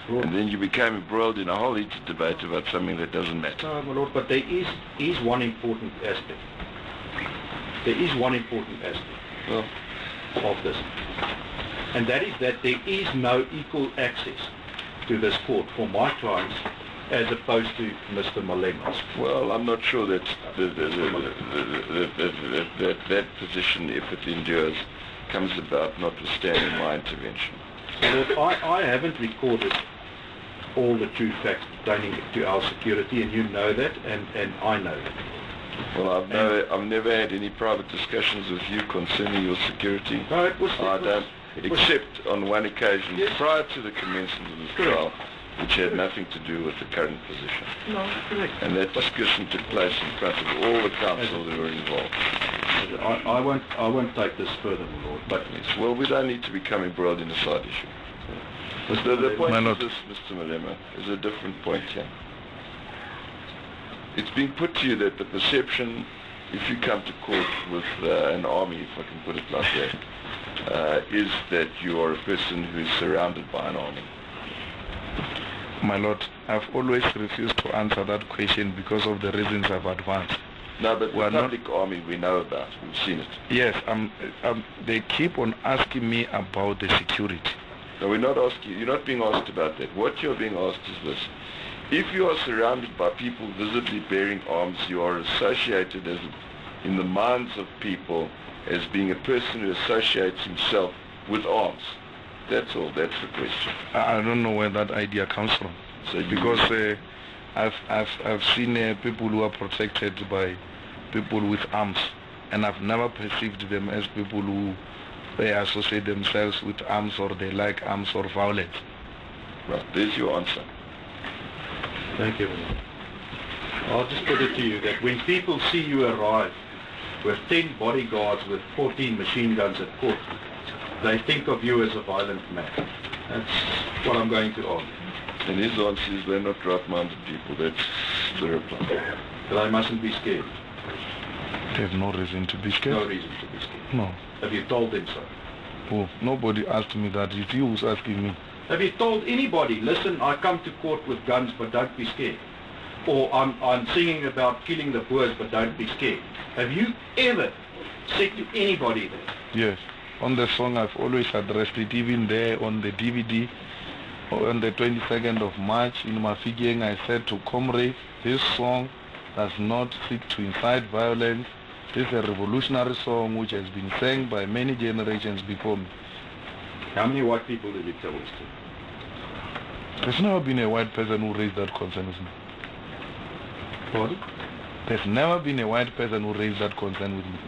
Lord. And then you became embroiled in a whole heated debate about something that doesn't matter. No, my Lord, but there is one important aspect. There is one important aspect of this. And that is that there is no equal access to this court for my clients as opposed to Mr. Malema's. Well, I'm not sure that that position, if it endures, comes about notwithstanding my intervention. Lord, I haven't recorded all the true facts pertaining to our security, and you know that, and I know that. Well, I've never had any private discussions with you concerning your security. No, except on one occasion prior to the commencement of this trial, which had nothing to do with the current position. No, correct. And that discussion took place in front of all the counsel who were involved. I won't take this further, my Lord. But yes, well, we don't need to become embroiled in a side issue. The point of this, Mr. Malema, is a different point here. It's being put to you that the perception, if you come to court with an army, if I can put it like that, is that you are a person who is surrounded by an army. My Lord, I've always refused to answer that question because of the reasons I've advanced. No, but the public army we know about, we've seen it. Yes, they keep on asking me about the security. No, we're not asking, you're not being asked about that. What you're being asked is this. If you are surrounded by people visibly bearing arms, you are associated as, in the minds of people, as being a person who associates himself with arms. That's all, that's the question. I don't know where that idea comes from. So because I've seen people who are protected by people with arms, and I've never perceived them as people who associate themselves with arms, or they like arms or violence. Right, there's your answer. Thank you. I'll just put it to you that when people see you arrive with 10 bodyguards with 14 machine guns at court, they think of you as a violent man. That's what I'm going to argue. And his answer is they're not right-minded people. That's the reply. But I mustn't be scared. They have no reason to be scared. No reason to be scared. No. Have you told them so? Oh, nobody asked me that. It's you who's asking me. Have you told anybody, listen, I come to court with guns, but don't be scared? Or I'm singing about killing the Boers, but don't be scared? Have you ever said to anybody that? Yes. On the song, I've always addressed it, even there on the DVD. On the 22nd of March in Mafikeng, I said to comrades, this song does not seek to incite violence. This is a revolutionary song which has been sang by many generations before me. How many white people did you tell this to? There's never been a white person who raised that concern with me. Pardon? There's never been a white person who raised that concern with me.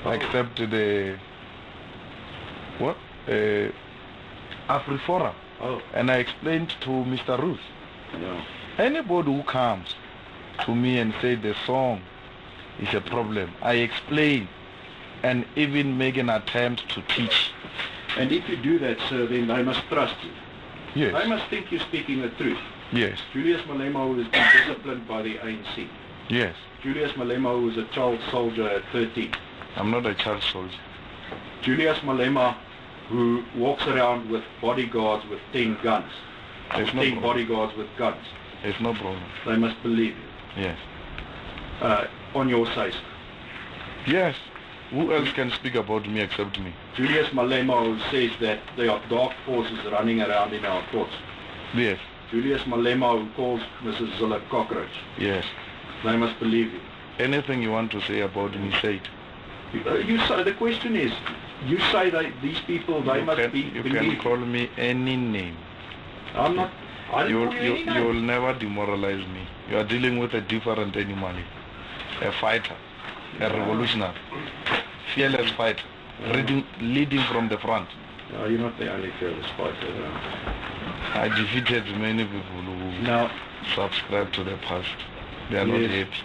Except the... what? Afrifora. Oh. And I explained to Mr. Ruth. Yeah. Anybody who comes to me and say the song is a problem, I explain and even make an attempt to teach. And if you do that, sir, then they must trust you. Yes. They must think you're speaking the truth. Yes. Julius Malema, who has been disciplined by the ANC. Yes. Julius Malema, who was a child soldier at 13. I'm not a child soldier. Julius Malema, who walks around with bodyguards with 10 guns. There's no 10 problem. bodyguards with guns. There's no problem. They must believe you. Yes. On your say. Yes. Who else can speak about me except me? Julius Malema, who says that there are dark forces running around in our courts. Yes. Julius Malema who calls Mrs. Zilla cockroach. Yes. They must believe you. Anything you want to say about him, say it. You say, the question is, you say that these people, they must be You believed. can call me any name. I'm not, I don't call you any name. You will never demoralize me. You are dealing with a different animal. A fighter, a revolutionary, fearless fighter, leading from the front. No, you're not the only fearless fighter. No. I defeated many people who Now, subscribe to the past. They are not Yes. happy.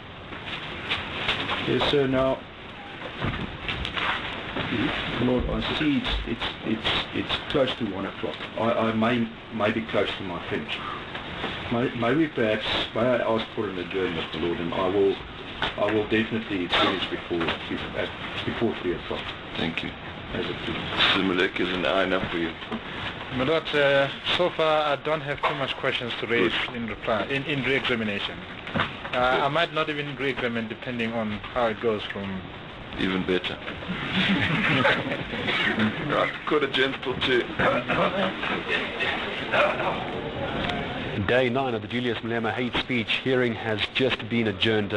yes, sir. Now, Lord, I see it's close to 1 o'clock. I may be close to my finish. May I ask for an adjournment, Mr. Lord, and I will definitely finish before 3 o'clock. Thank you. As it is. Mr. Malek is an eye enough for you. My Lord, so far I don't have too much questions to raise in reply, in re-examination. I might not even re-examine depending on how it goes from... Even better. Right, court adjourned till 2. Day 9 of the Julius Malema hate speech hearing has just been adjourned.